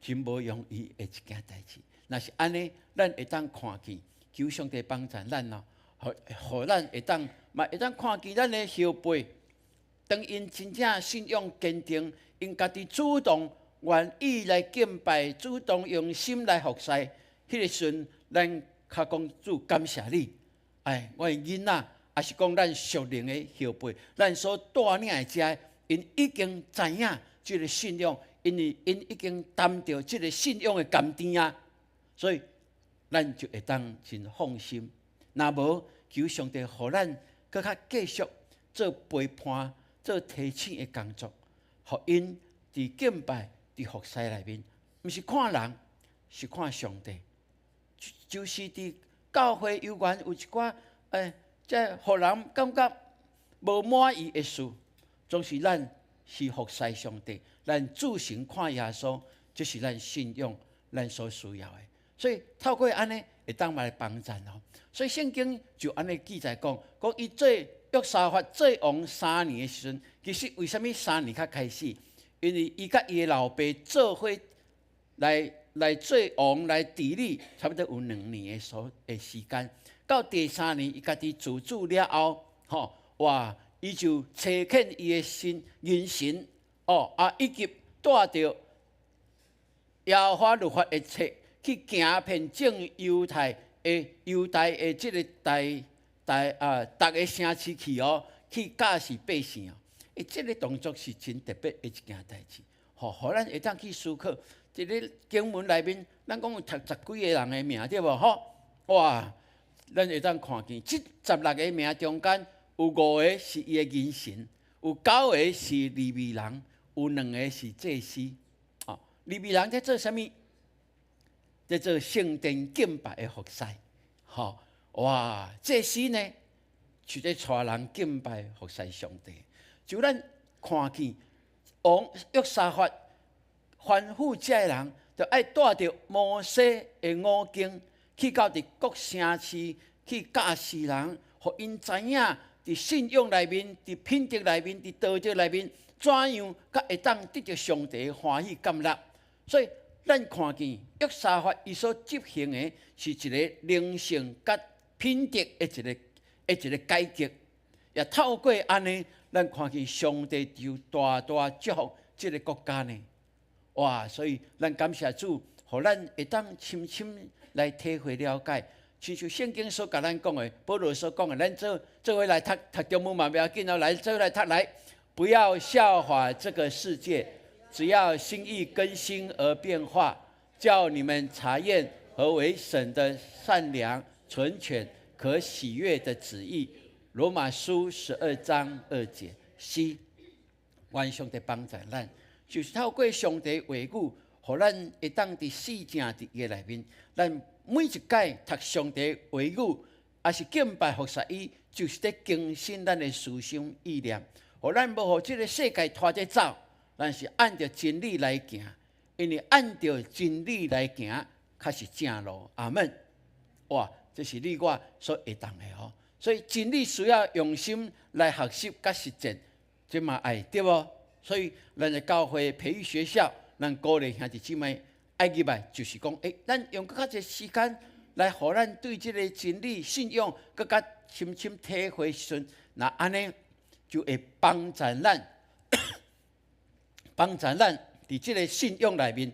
真无容易的一件代志。若是安尼，咱会当看见，求上帝帮助咱咯，互咱会当看见咱的后辈，当因真正信仰坚定，因家己主动愿意来敬拜，主动用心来服侍，迄个时，咱较讲主感谢你。我的囡仔，也是讲咱属灵的后辈，咱所带领的遮，因已经知影即个信仰，因已经担着即个信仰的甘甜啊。所以，咱就会当真放心。若无，求上帝互咱更较继续做陪伴、做提醒的工作，互因伫敬拜、伫服侍内面，毋是看人，是看上帝。就是伫教会有缘有一寡即互人感觉无满意的事，总是咱是服侍上帝，咱自行看耶稣，这是咱信仰咱所需要的。所以透过安尼会当来帮助咯。所以圣经就安尼记载讲伊做约沙法做王3年的时阵，其实为什么3年较开始？因为伊甲伊的老爸做伙来做王来治理，差不多有2年的时间。到第3年，伊家己自主了后，哇！伊就找见伊的人神，以及带着耶和华律法的册。去行遍整犹太的即个大个城市去去教示百姓即个动作是真特别的一件代志，互咱会当去思考。一个经文内面，咱讲有读10几个人的名，对无？哇！咱会当看见，这16个名中间有5个是伊的人神，有9个是利未人，有2个是祭司。利未人在做啥物？在做圣殿敬拜的服侍，哇！祭司呢，就在带人敬拜服侍上帝。就咱看见王约沙法吩咐这个人，就爱带着摩西的5经，去到各城市去教示人，互因知影伫信仰内面、伫品德内面、伫道德内面，怎样才会当得到上帝的欢喜甘乐。所以，咱看见约沙法伊所执行的是一个灵性甲品德的一个改革，也透过安尼，咱看见上帝就大大祝福这个国家呢。哇！所以咱感谢主，互咱会当深深来体会了解，亲像圣经所甲咱讲的，保罗所讲的，咱做伙来读中文嘛，不要紧哦，来做来读来，不要效法这个世界。只要心意更新而变化，叫你们查验何为神的善良、纯全、可喜悦的旨意。罗马书12章2节。是，愿上帝帮助咱，就是透过上帝话语，互咱会当伫细正伫伊内面，咱每一届读上帝话语，也是敬拜服侍伊，就是在更新咱的思想意念，互咱无互这个世界拖着走。咱是按照真理来行，因为按照真理来行，才是正路。阿门。哇，这是你我所会当的哦。所以真理需要用心来学习甲实践，这嘛爱对无？所以咱的教会培育学校，咱鼓励兄弟姊妹爱入来，就是讲，咱用更较侪时间来，互咱对这个真理信仰更加深深体会时阵，那安尼就会帮助咱。帮助咱伫即个信仰内面，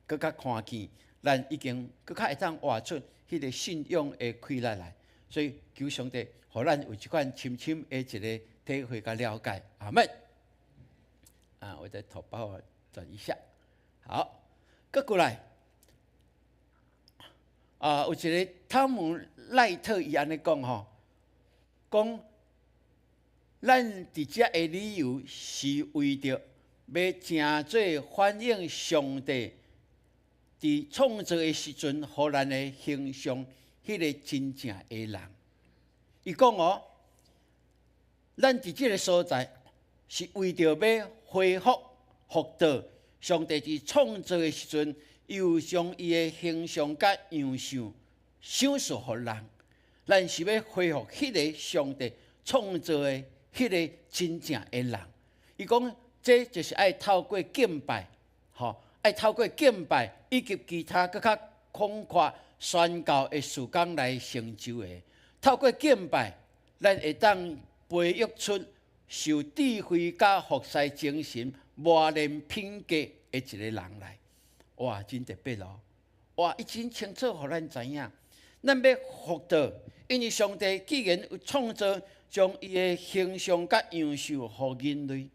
更加看见，咱已经更加会当活出迄个信仰的快乐来。所以求上帝，互咱有一款深深的一个体会甲了解。阿门。我再头把我转一下。好，搁过来。有一个汤姆赖特伊安尼讲讲咱伫遮的理由是为着。要真做反映上帝伫创造的时阵，互咱的形象，迄个真正的人。伊讲哦，咱伫即个所在，是为着要恢复复到上帝伫创造的时阵，又将伊的形象甲样式赏赐互人。咱是要恢复迄个上帝创造的迄个真正的人。伊讲，这就是爱透过敬拜，爱透过敬拜以及其他更较广阔宣教的事工来成就的。透过敬拜，咱会当培育出受智慧甲服侍精神磨练品格的一个人来。哇，真特别咯！哇，伊真清楚，互咱知影，咱要复到，因为上帝既然有创造，将伊的形象甲样式互人类，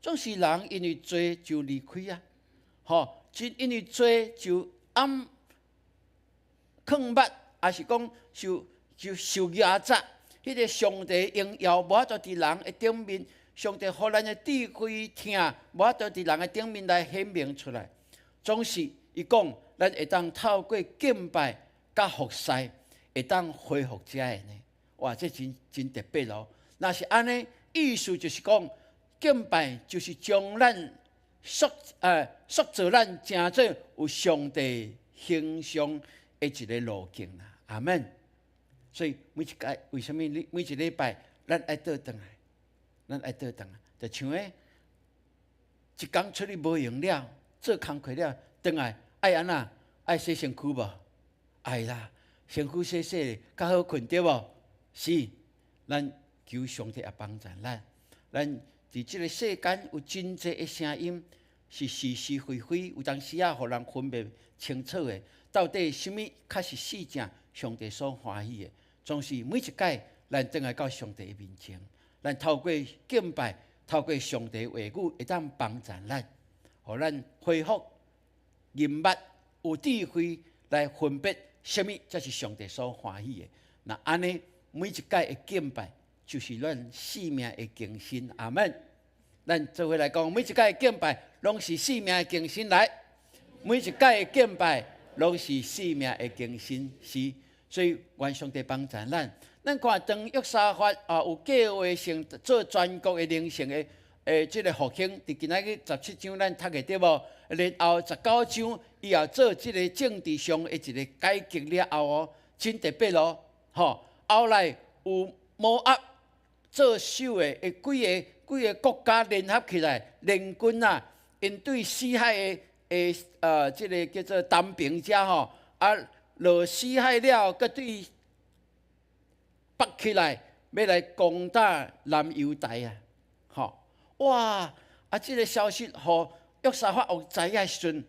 总是人因为罪就离开啊，因为罪就坑捌，还是讲就受压榨。迄个上帝荣耀无法度伫人的顶面，上帝互咱的智慧听，无法度伫人的顶面来显明出来。总是伊讲，咱会当透过敬拜甲服侍，会当恢复遮个呢。哇，这真特别咯！若是安尼，意思就是讲，敬拜就是将咱塑造咱成做有上帝形象的一个路径啦。阿门。所以每一届，为什么每一礼拜咱爱倒转来？咱爱倒转来，就像诶，一工出去无用了，做工课了，转来爱安那？爱洗身躯无？爱啦，身躯洗洗，较好困对无？是，咱求上帝也帮助咱。咱伫即个世间有真济的声音，是是是非非，有当时啊，互人分辨清楚的，到底什么较是真正上帝所欢喜的。总是每一届，咱转来到上帝的面前，咱透过敬拜，透过上帝的话语，会当帮助咱，互咱恢复明白有智慧来分别什么才是上帝所欢喜的。那安尼每一届的敬拜，就是咱生命的更新。阿门。咱做伙来讲，每一届的敬拜，拢是生命的更新来。每一届的敬拜，拢是生命的更新是。所以，愿上帝帮助咱。咱看当约沙法有计划成做全国的灵性的这个复兴，伫今仔日17章咱读的对无？然后19章以后做这个政治上的一个改革了后哦，真特别咯。后来有摩押做首的几个国家联合起来联军啊，因对死海的这个叫做单兵者落死海了，佮对北起来，要来攻打南犹大啊！哇！这个消息，互约沙法王知影的时阵，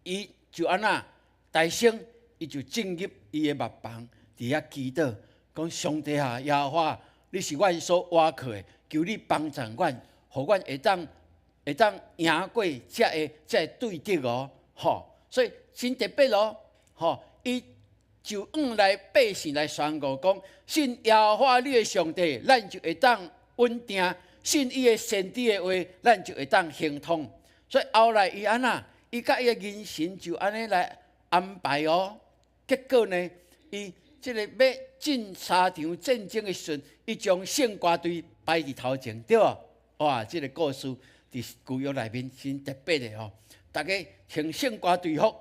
伊就安那大声，伊就进入伊的目房，伫遐祈祷，讲上帝啊，耶和华，你是阮所倚靠的，求你帮助阮，互阮会当赢过这对敌哦！所以真特别咯！伊就来百姓来宣告讲，信耶和华你的上帝，咱就会当稳定；信伊的先知的话，咱就会当行通。所以后来伊安那，伊甲伊的人神就安尼来安排哦。结果呢，伊即个要进3场战争的时阵，伊将圣歌队摆伫头前，对无？哇，即个故事伫旧约内面真特别的哦。大家穿圣歌队服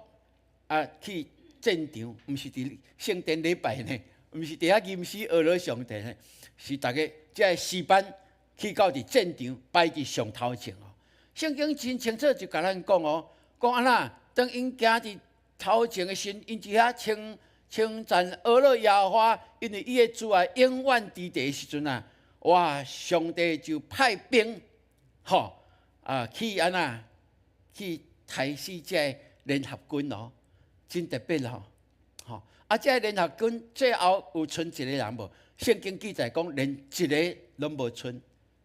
去战场，毋是伫圣殿礼拜呢，毋是伫遐吟诗学了上帝呢，是大家即个诗班去到伫战场摆伫上头前哦。圣经真清楚就甲咱讲哦，讲安那，当因行伫头前的时，因伫遐称赞俄勒耶和华，因为伊的主啊永远伫地的时阵啊，哇，上帝就派兵，去安那去杀死这联合军哦。真特别咯，这联合军最后有剩一个人无？圣经记载讲，连一个拢无剩。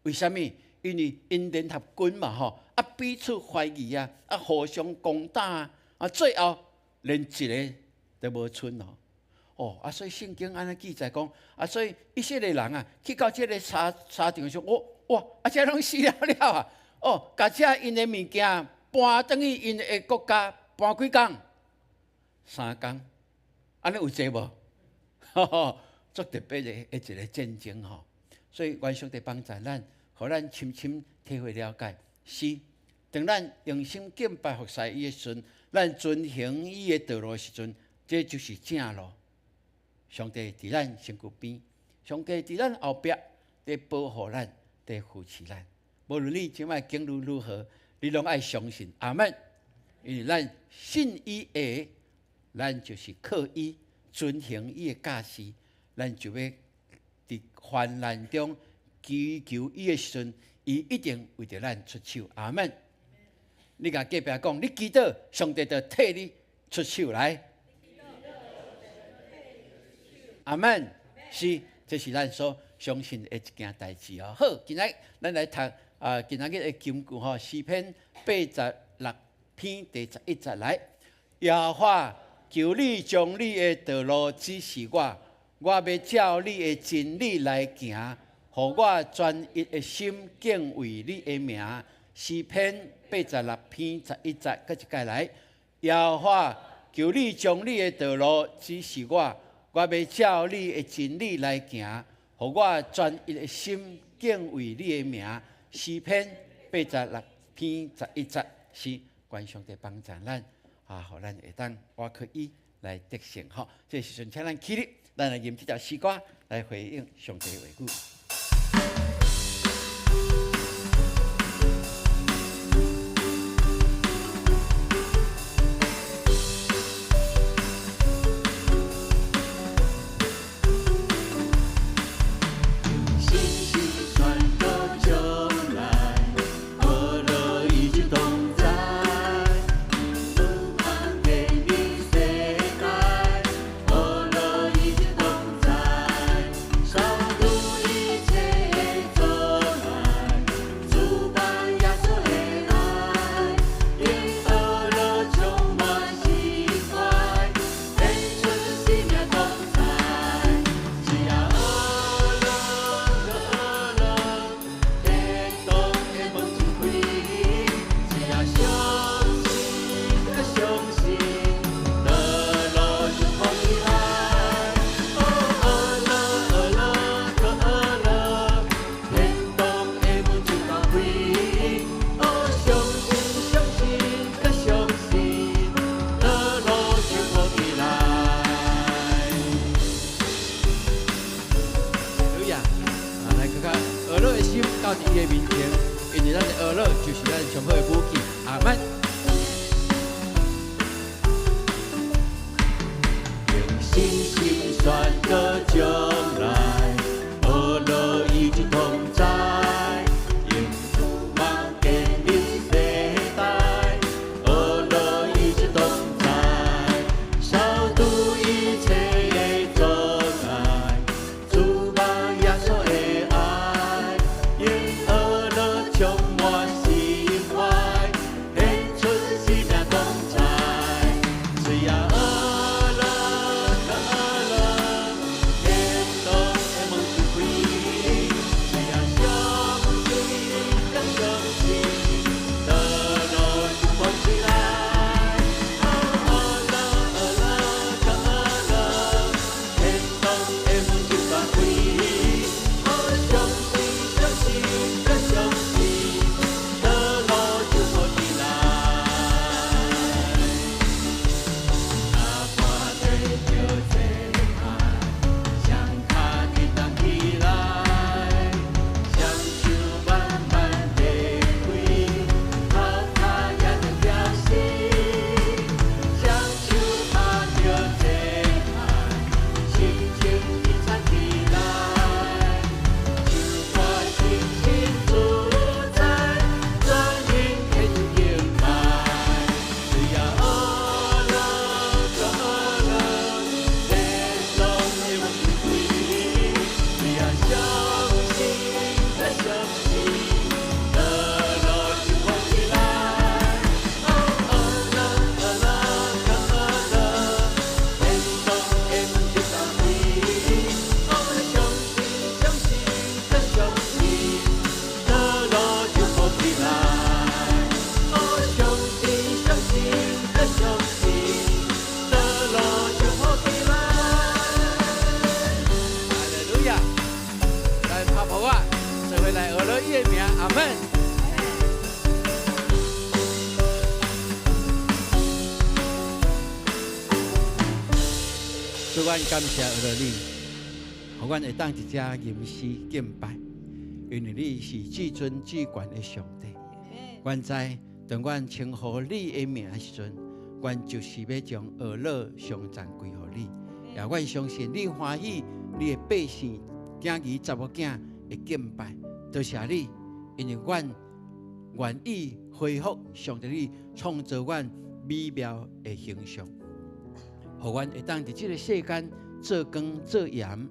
为什么？因为因联合军嘛，彼此怀疑互相攻打最后连一个都无剩哦。所以圣经安尼记载讲，所以以色列人去到这个沙场上，哇，这拢死了啊！把这因的物件搬转去因的国家，搬几工？ 3工，安尼有济无？吼吼，足特别的一个战争吼。所以愿上帝帮助咱，互咱深深体会了解。是，当咱用心敬拜服侍伊的时阵，咱遵行伊的道路的时阵，这就是正路。上帝伫咱身躯边，上帝伫咱后壁，在保护咱，在扶持咱。无论你即摆经历如何，你拢爱相信。阿门。因为咱信伊的，咱就是靠伊遵行伊的教示，咱就要伫患难中祈求伊的时阵，伊一定为着咱出手。阿门。你甲隔壁讲，你祈祷，上帝就替你出手来。阿门。是，这是咱所相信的一件代志哦。好，今仔咱来读今仔日的经句吼，诗篇86篇第11节来。耶和华，求你将你的道路指示我，我要照你的真理来行，互我专一的心敬畏你的名。诗篇86篇11节，搁一届来。耶和华，求你将你的道路指示我，我要照你的真理来行，互我专一的心敬畏你的名。诗篇86篇11节，是愿上帝帮助咱互咱会当我可以来得胜吼。这时阵，请咱起立，咱来吟这条诗歌来回应上帝的话语。上主已主，阮感谢了你，互阮会当一只吟诗敬拜，因为你是至尊至权的上帝。阮知，当阮称呼你的名的时阵，阮就是要将恶乐上赞归乎你。也阮相信你欢喜你的百姓囝儿查某囝的敬拜，多谢你，因为阮愿意恢复上帝你创造阮美妙的形象，互阮会当伫这个世间做光做盐，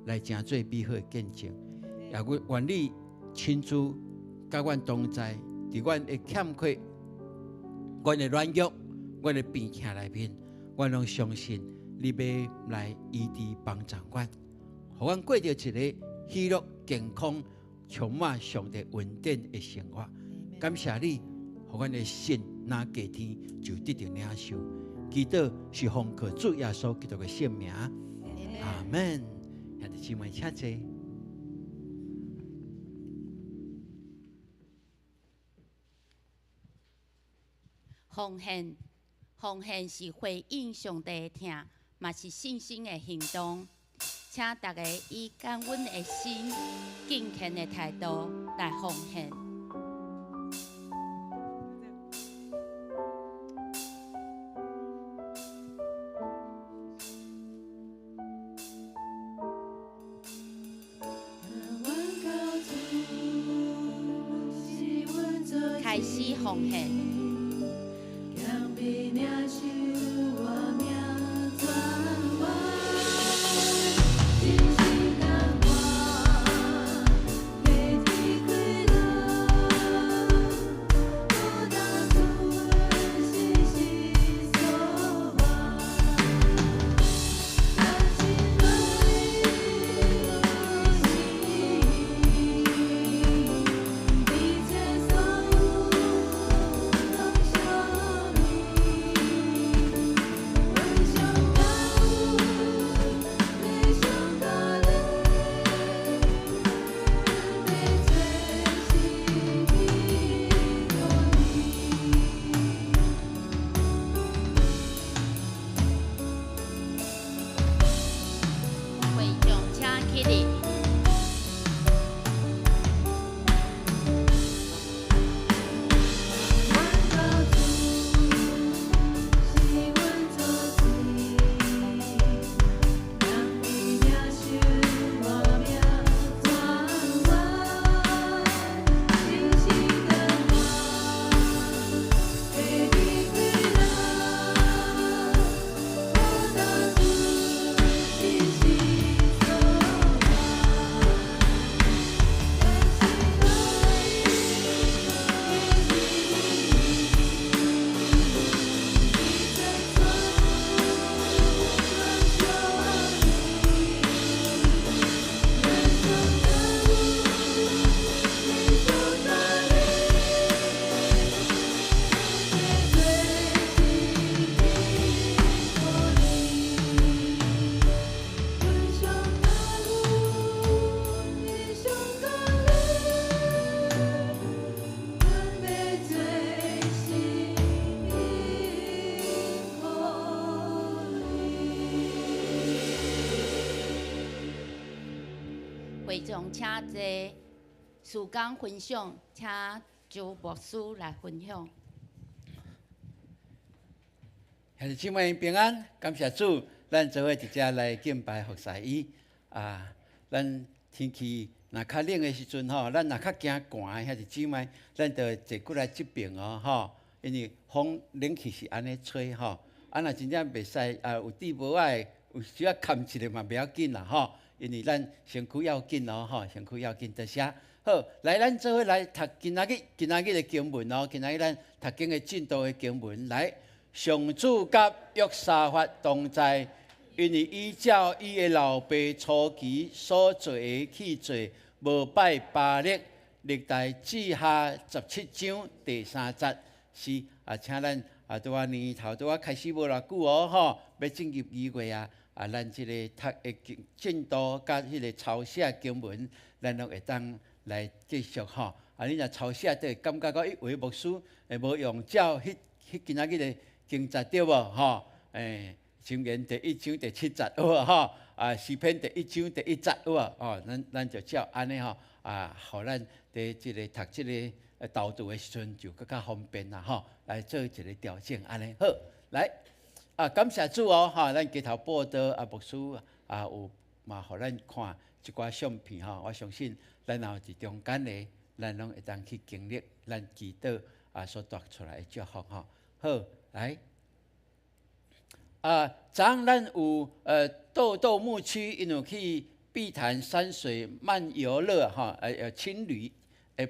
来成做美好的见证。也愿你亲自甲阮同在，伫阮的欠缺、阮的软弱、阮的病痛内面，阮拢相信你要来医治帮助阮，互阮过着一个喜乐、健康、充满上帝恩典的生活。感谢你，互阮的心若隔天就得到领受。祈祷是奉靠主耶稣基督的圣名，阿门。兄弟姊妹，请坐。奉献是回应上帝的听，嘛是信心的行动。请大家以感恩的心、敬虔的态度来奉献。开始奉献。会众请坐，事工分享，请周牧师来分享。兄弟姊妹平安，感谢主，咱做伙一只来敬拜服侍伊。咱天气若较冷的时阵吼，咱若较惊寒，兄弟姊妹，咱就坐过来这边吼，因为风冷气是安尼吹吼。若真正袂使有底无爱，有需要冚一个嘛袂要紧啦吼。因为咱身躯要紧吼，身躯要紧，多谢。好，来，咱做伙来读今仔日的经文哦。今仔日咱读经的进度的经文，来，上主甲约沙法同在，因为依照伊的老爸初期所做的去做，无拜巴力，历代志下17章第3节是请咱拄仔年头拄仔开始无偌久哦吼，要进入2月咱即个读的进度甲迄个抄写经文，咱拢会当来继续吼。你若抄写都会感觉到一位牧师无用照迄今仔日的经节对无吼？箴言第1章第7節有啊吼，詩篇第1章第1節有啊，哦，咱就照安尼吼，互咱伫即个讀即個導讀的時陣就更加方便啦吼，來做一個調整安尼好，來感謝主哦，咱街頭報道牧師有嘛，互咱看一寡相片吼，我相信咱若佇中間的，咱攏會當去經歷咱祈禱所帶出來的祝福吼。好，來昨昏咱有豆牧區，因為去碧潭山水漫遊樂吼，青旅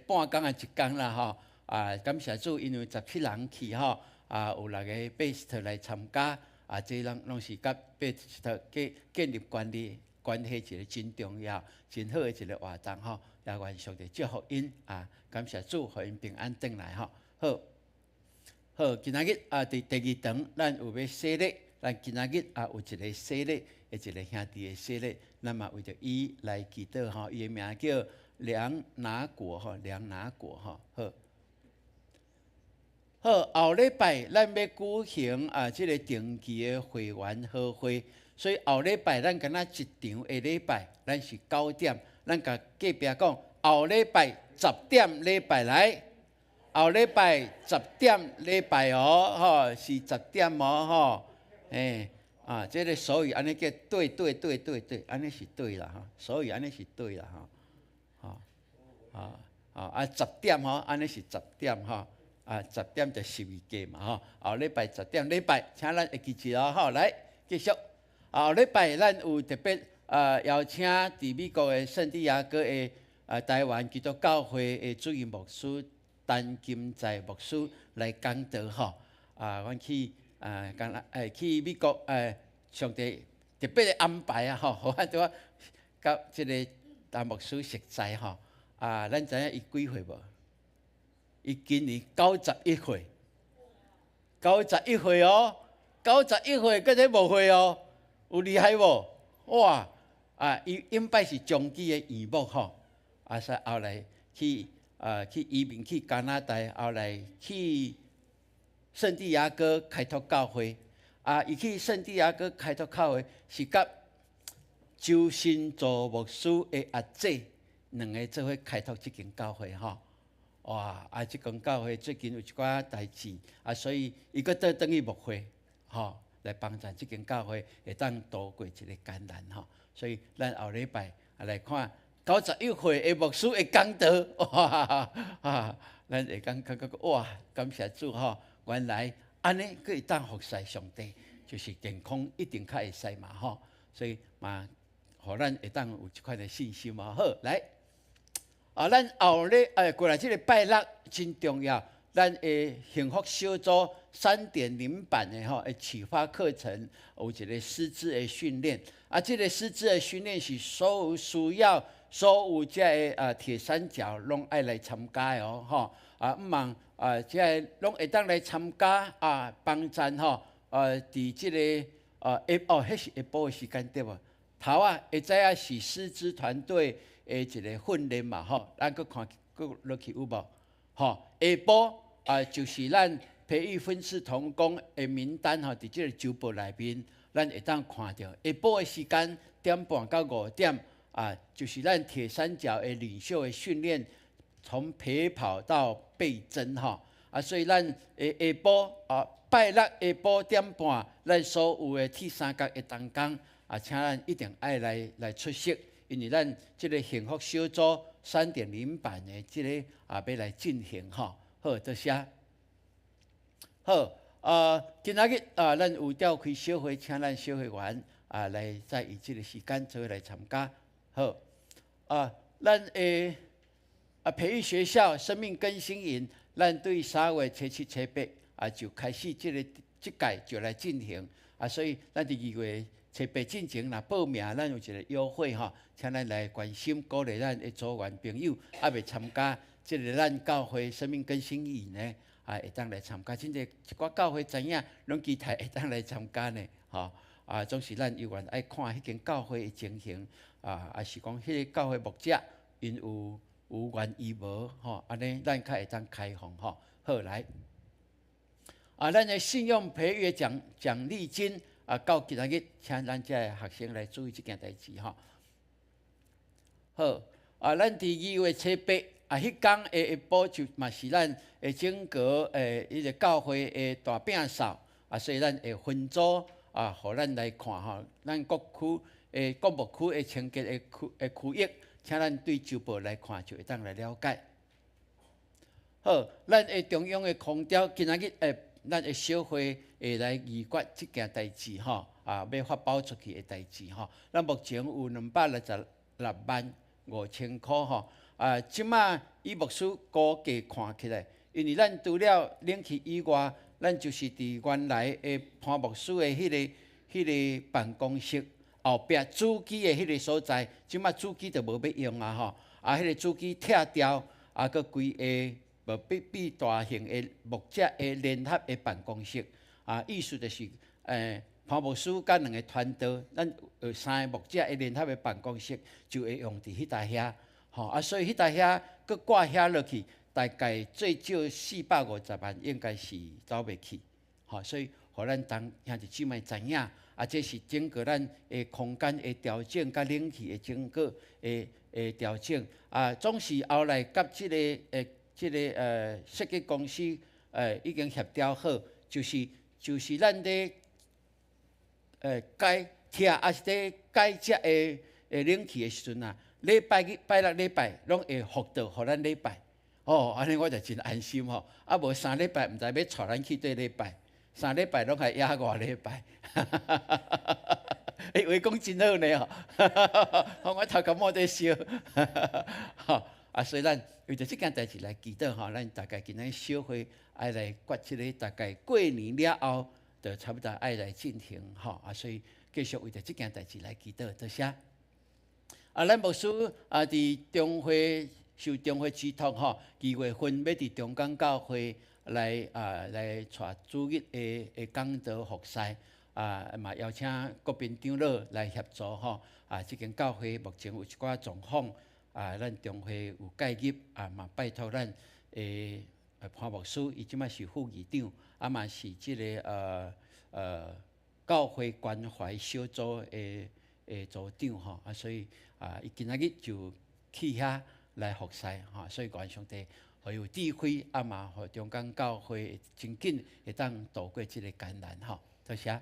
半工一工啦吼，感謝主，因為17人去吼，有6個貝斯特來參加，這攏是甲貝斯特建立關係一個真重要、真好的一個活動吼，也願上帝祝福因感謝主，互因平安轉來吼。好，今仔日第2堂，咱有要洗禮，咱今仔日有一個洗禮，一個兄弟的洗禮，咱嘛為着伊來祈禱吼，伊的名叫梁拿國吼，梁拿國吼。好，後禮拜咱要舉行即個定期的會員好會，所以後禮拜咱敢若一場的禮拜，咱是9點，咱甲隔壁講，後禮拜10點禮拜來。後禮拜10點禮拜哦，吼是10點哦，吼，這個所以安尼叫對，安尼是對啦，吼，所以安尼是對啦，吼，10點吼，安尼是10點吼，10點就12個嘛，吼，後禮拜10點禮拜，請咱會記住哦，吼，來繼續，後禮拜咱有特別邀請佇美國的聖地亞哥的台灣基督教會的主任牧師。陳金在牧師來講道吼，阮去去美國上帝特別的安排吼，互咱拄甲即個牧師熟悉吼，咱知影伊幾歲無？伊今年91歲，91歲哦，91歲，閣這無歲哦，有厲害無？哇！伊應該是長期的義牧吼，所以後來去移民去加拿大，後來去聖地亞哥開拓教會，伊去聖地亞哥開拓教會是甲周新造牧師的阿姐兩個做伙開拓這間教會吼。哇！這間教會最近有一寡代志，所以伊閣倒轉去牧會吼，來幫助這間教會會當度過一個艱難吼。所以咱後禮拜來看。91歲的牧師會講道，哇！咱會感覺哇，感謝主吼，原來安尼佫會當服侍上帝，就是健康一定較會使嘛吼，所以嘛，互咱會當有一款的信心嘛。好，來，咱後禮過來這個拜六真重要，咱的幸福小組3.0版的吼，啟發課程有一個師資的訓練，這個師資的訓練是所有需要。所有這個鐵三角攏愛來參加的哦，吼毋茫這個攏會當來參加幫贊吼，佇這個迄是下晡的時間對無？頭會知影是師資團隊的一個訓練嘛，吼，咱閣看閣落去有無？吼，下晡就是咱培育分事同工的名單吼，佇這個週報內面，咱會當看到。下晡的時間1點半到5點。就是咱鐵三角的領袖的訓練，從陪跑到倍增哈，所以咱下晡拜六下晡1點半，咱所有的鐵三角的同工請咱一定愛來出席，因為咱這個幸福小組3.0版的這個要來進行哈。好，多謝。好，今仔日咱有召開小會，請咱小會員來在以這個時間做伙來參加。好，咱培育學校生命更新營，咱對3月初7、初8就開始這屆就來進行所以咱伫2月初8進前若報名，咱有一個優惠吼，請咱來關心鼓勵咱的組員朋友要參加這個咱教會生命更新營呢，會當來參加。真正一寡教會知影，攏期待會當來參加呢，吼。總是咱有緣愛看迄間教會的情形，也是講迄個教會牧者因有願意無吼，安尼咱較會當開放吼。好來，咱的信用培育獎勵金到今仔日，请咱遮个学生来注意即件代志吼。好，咱伫2月初8，迄天的下晡就嘛是咱的整个迄个教会的大饼扫，所以咱会分组互咱来看吼，咱各区的各牧区的清洁的区域，请咱对周报来看，就会当来了解。好，咱的中央的空调今仔日咱的小会会来议决即件代志吼，要发包出去的代志吼。咱目前有266万5千块吼，即马以牧师估计看起来，因为咱除了冷气以外，咱就是伫原来的潘牧师的迄个办公室后壁主机的迄个所在，即马主机就无要用啊吼，迄个主机拆掉，佮规个。无比大型的木质的联合的办公室，意思就是潘牧师甲2个团队，咱有3个木质的联合的办公室，就会用伫迄搭遐，所以迄搭遐佮挂遐落去，大概最少450万，应该是走袂去，所以互咱兄弟姊妹知影，这是整个咱的空间的调整，甲冷气的整个的调整，总是后来甲即个设计公司已经协调好，就是咱咧改拆是咧改遮的冷气的时阵礼拜六礼拜拢会复到，互咱礼拜。安尼我就真安心吼。无3礼拜毋知要带咱去对礼拜，3礼拜拢系野外礼拜。话讲真好呢吼，我头壳冇在笑。所以咱为着即件代志来祈祷吼，咱大概今仔小会爱来决即个大概过年了后，就差不多爱来进行吼。所以继续为着即件代志来祈祷，多谢。咱牧师伫中会受中会指托吼，2月份要伫中港教会来带主日的讲道服侍，嘛邀请各边长老来协助吼。即间教会目前有一寡状况。咱中会有介入，嘛拜托咱潘牧师，伊即摆是副议长，嘛是即个教会关怀小组的组长吼，所以伊今仔日就去遐来服侍吼，所以愿上帝互有智慧，嘛互中港教会真紧会当度过即个艰难吼，多谢。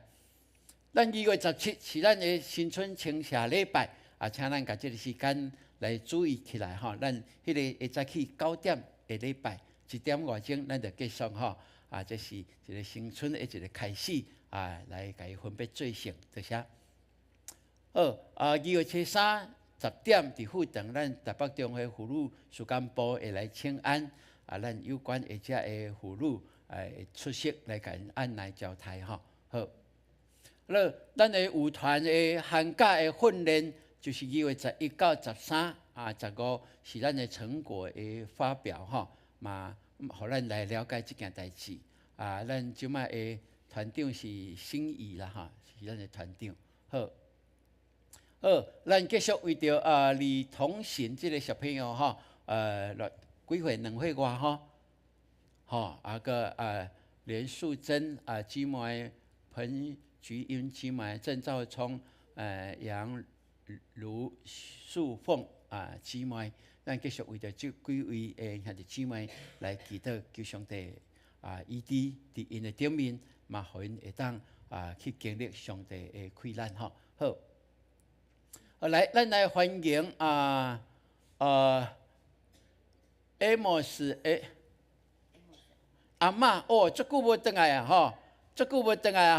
咱2月17是咱的新春庆社礼拜，请咱甲即个时间。来注意起来吼，咱迄个下早起9点下礼拜1点外钟，咱就结束吼。这是一个新春的一个开始来甲伊分别做成，多谢。好，2月3 10点伫附近，咱台北中会妇女事工部会来请安，咱有关的遮的妇女会出席来甲因按来交代吼。好，咱的舞团的寒假的训练。就是2月11到13、15是咱的成果的发表吼，嘛，互咱来了解即件代志。咱即摆的团长是心怡啦哈，是咱的团长。好，咱继续为着李同行即个小朋友吼，几岁2岁外吼，个连素贞姊妹、彭菊英姊妹、郑兆聪、杨卢素凤姊妹，咱继续为着这几位兄弟姊妹来祈祷，求上帝医治伫因的顶面，嘛，互因会当去经历上帝的开难吼。好，来，咱来欢迎Amos 的阿嬷足久无转来吼，足久无转来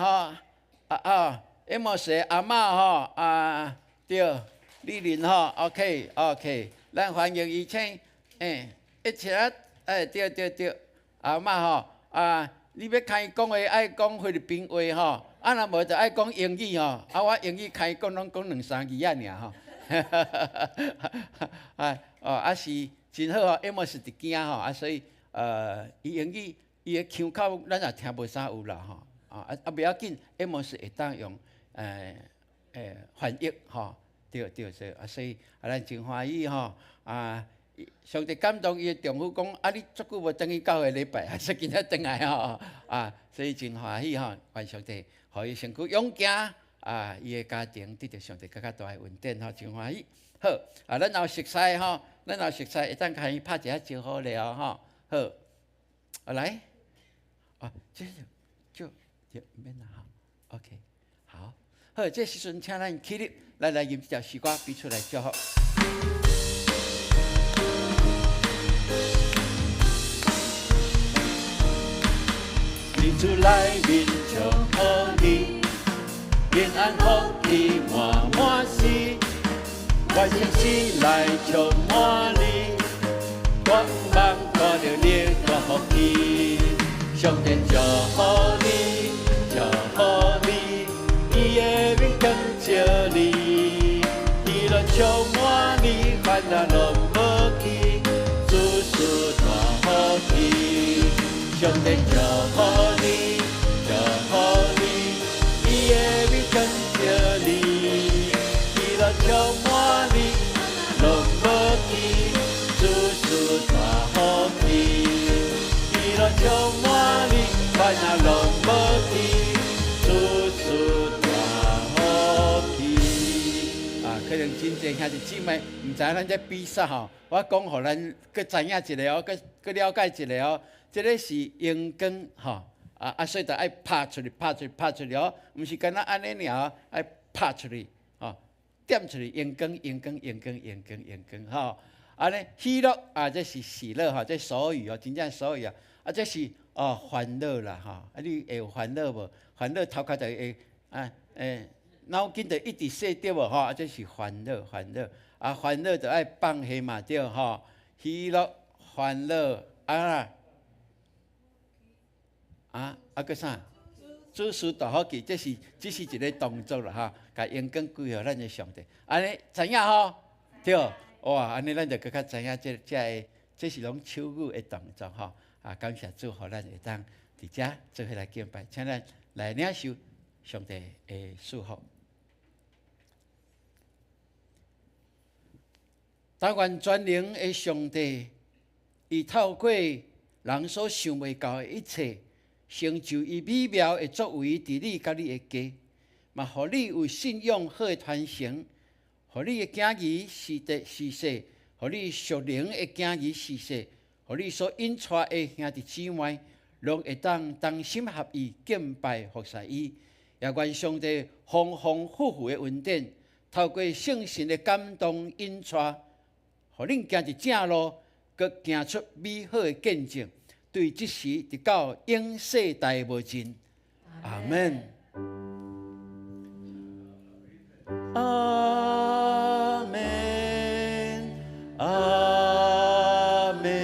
Amos 的阿嬷对，丽玲OK， 咱欢迎伊请，一起来，对，阿嬷你要开讲话爱讲菲律宾话若无就爱讲英语我英语开讲拢讲2-3字尔是真好Amos 伫惊所以伊英语伊的腔口咱也听无啥有啦不要紧，Amos 会当用翻译对，所以咱真欢喜上帝感动伊的丈夫讲：啊，你足久无等于9个礼拜，还是今仔转来吼啊，所以真欢喜吼，愿上帝互伊身躯勇行啊，伊的家庭得到上帝更加大的稳定吼，真欢喜。好啊，咱后熟悉吼，咱后熟悉会当开始拍一下招呼了吼。好，啊来，啊，这就免啦吼 ，OK， 好，好，这时阵请咱起立，来吟这条诗歌，比出来祝福。日出来临祝福你，平安福气满满是，我诚心来充满你，我望看到你的福气，上帝祝福你，祝福你，伊的面光照你，喜乐充满你，烦恼拢无去，处处大福气，上帝祝福你，祝福你，伊的面光照你，喜乐充满你，拢无去，处处大福气，喜乐充满你，烦恼拢无去，处处大福气。啊，可能真侪兄弟姊妹唔知咱这比赛吼，我讲互咱搁知影一下哦，搁了解一下哦。这个是荧光吼，所以就爱拍出去，拍出去哦，毋是干那安尼尔，爱拍出去哦，点出去，荧光吼，安尼喜乐啊，这是喜乐吼，这所语哦，真正所语啊，这是烦恼啦吼，你会有烦恼无？烦恼头壳就会脑筋就一直洗对无吼，这是烦恼，烦恼就爱放下嘛对吼，喜乐烦恼搁啥？主事大福气，只是一个动作啦哈，甲阳光归互咱的上帝。安尼知影吼？对，哇，安尼咱就更加知影这是拢手语的动作吼。感谢主，互咱会当伫遮做伙来敬拜，请咱来领受上帝的祝福。但愿全能的上帝，伊透过人所想袂到的一切。成就伊美妙的作为，伫你甲你的家，嘛，互你有信仰好的传承，互你的囝儿世世，互你属灵的囝儿世世，互你所引带的兄弟姊妹，拢会当同心合意敬拜服侍伊。也愿上帝丰丰富富的恩典，透过圣神的感动引带，互恁行一正路，佮行出美好的见证。对即时直到永世代无尽，阿门。阿门，阿门，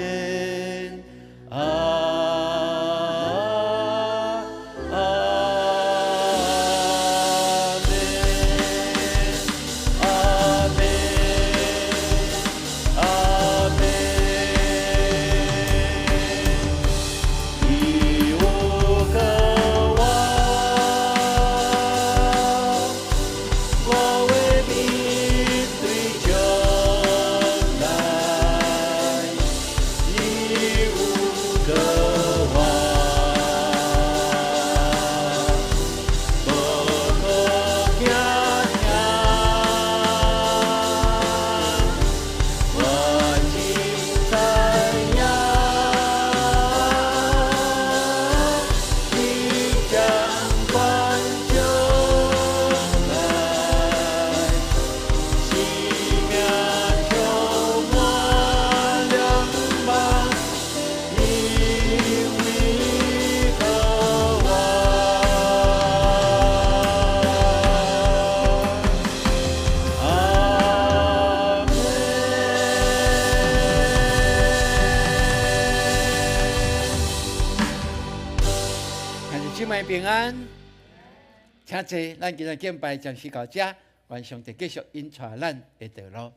平安，请坐，咱今日敬拜将是到这，愿上帝继续引带咱的道路。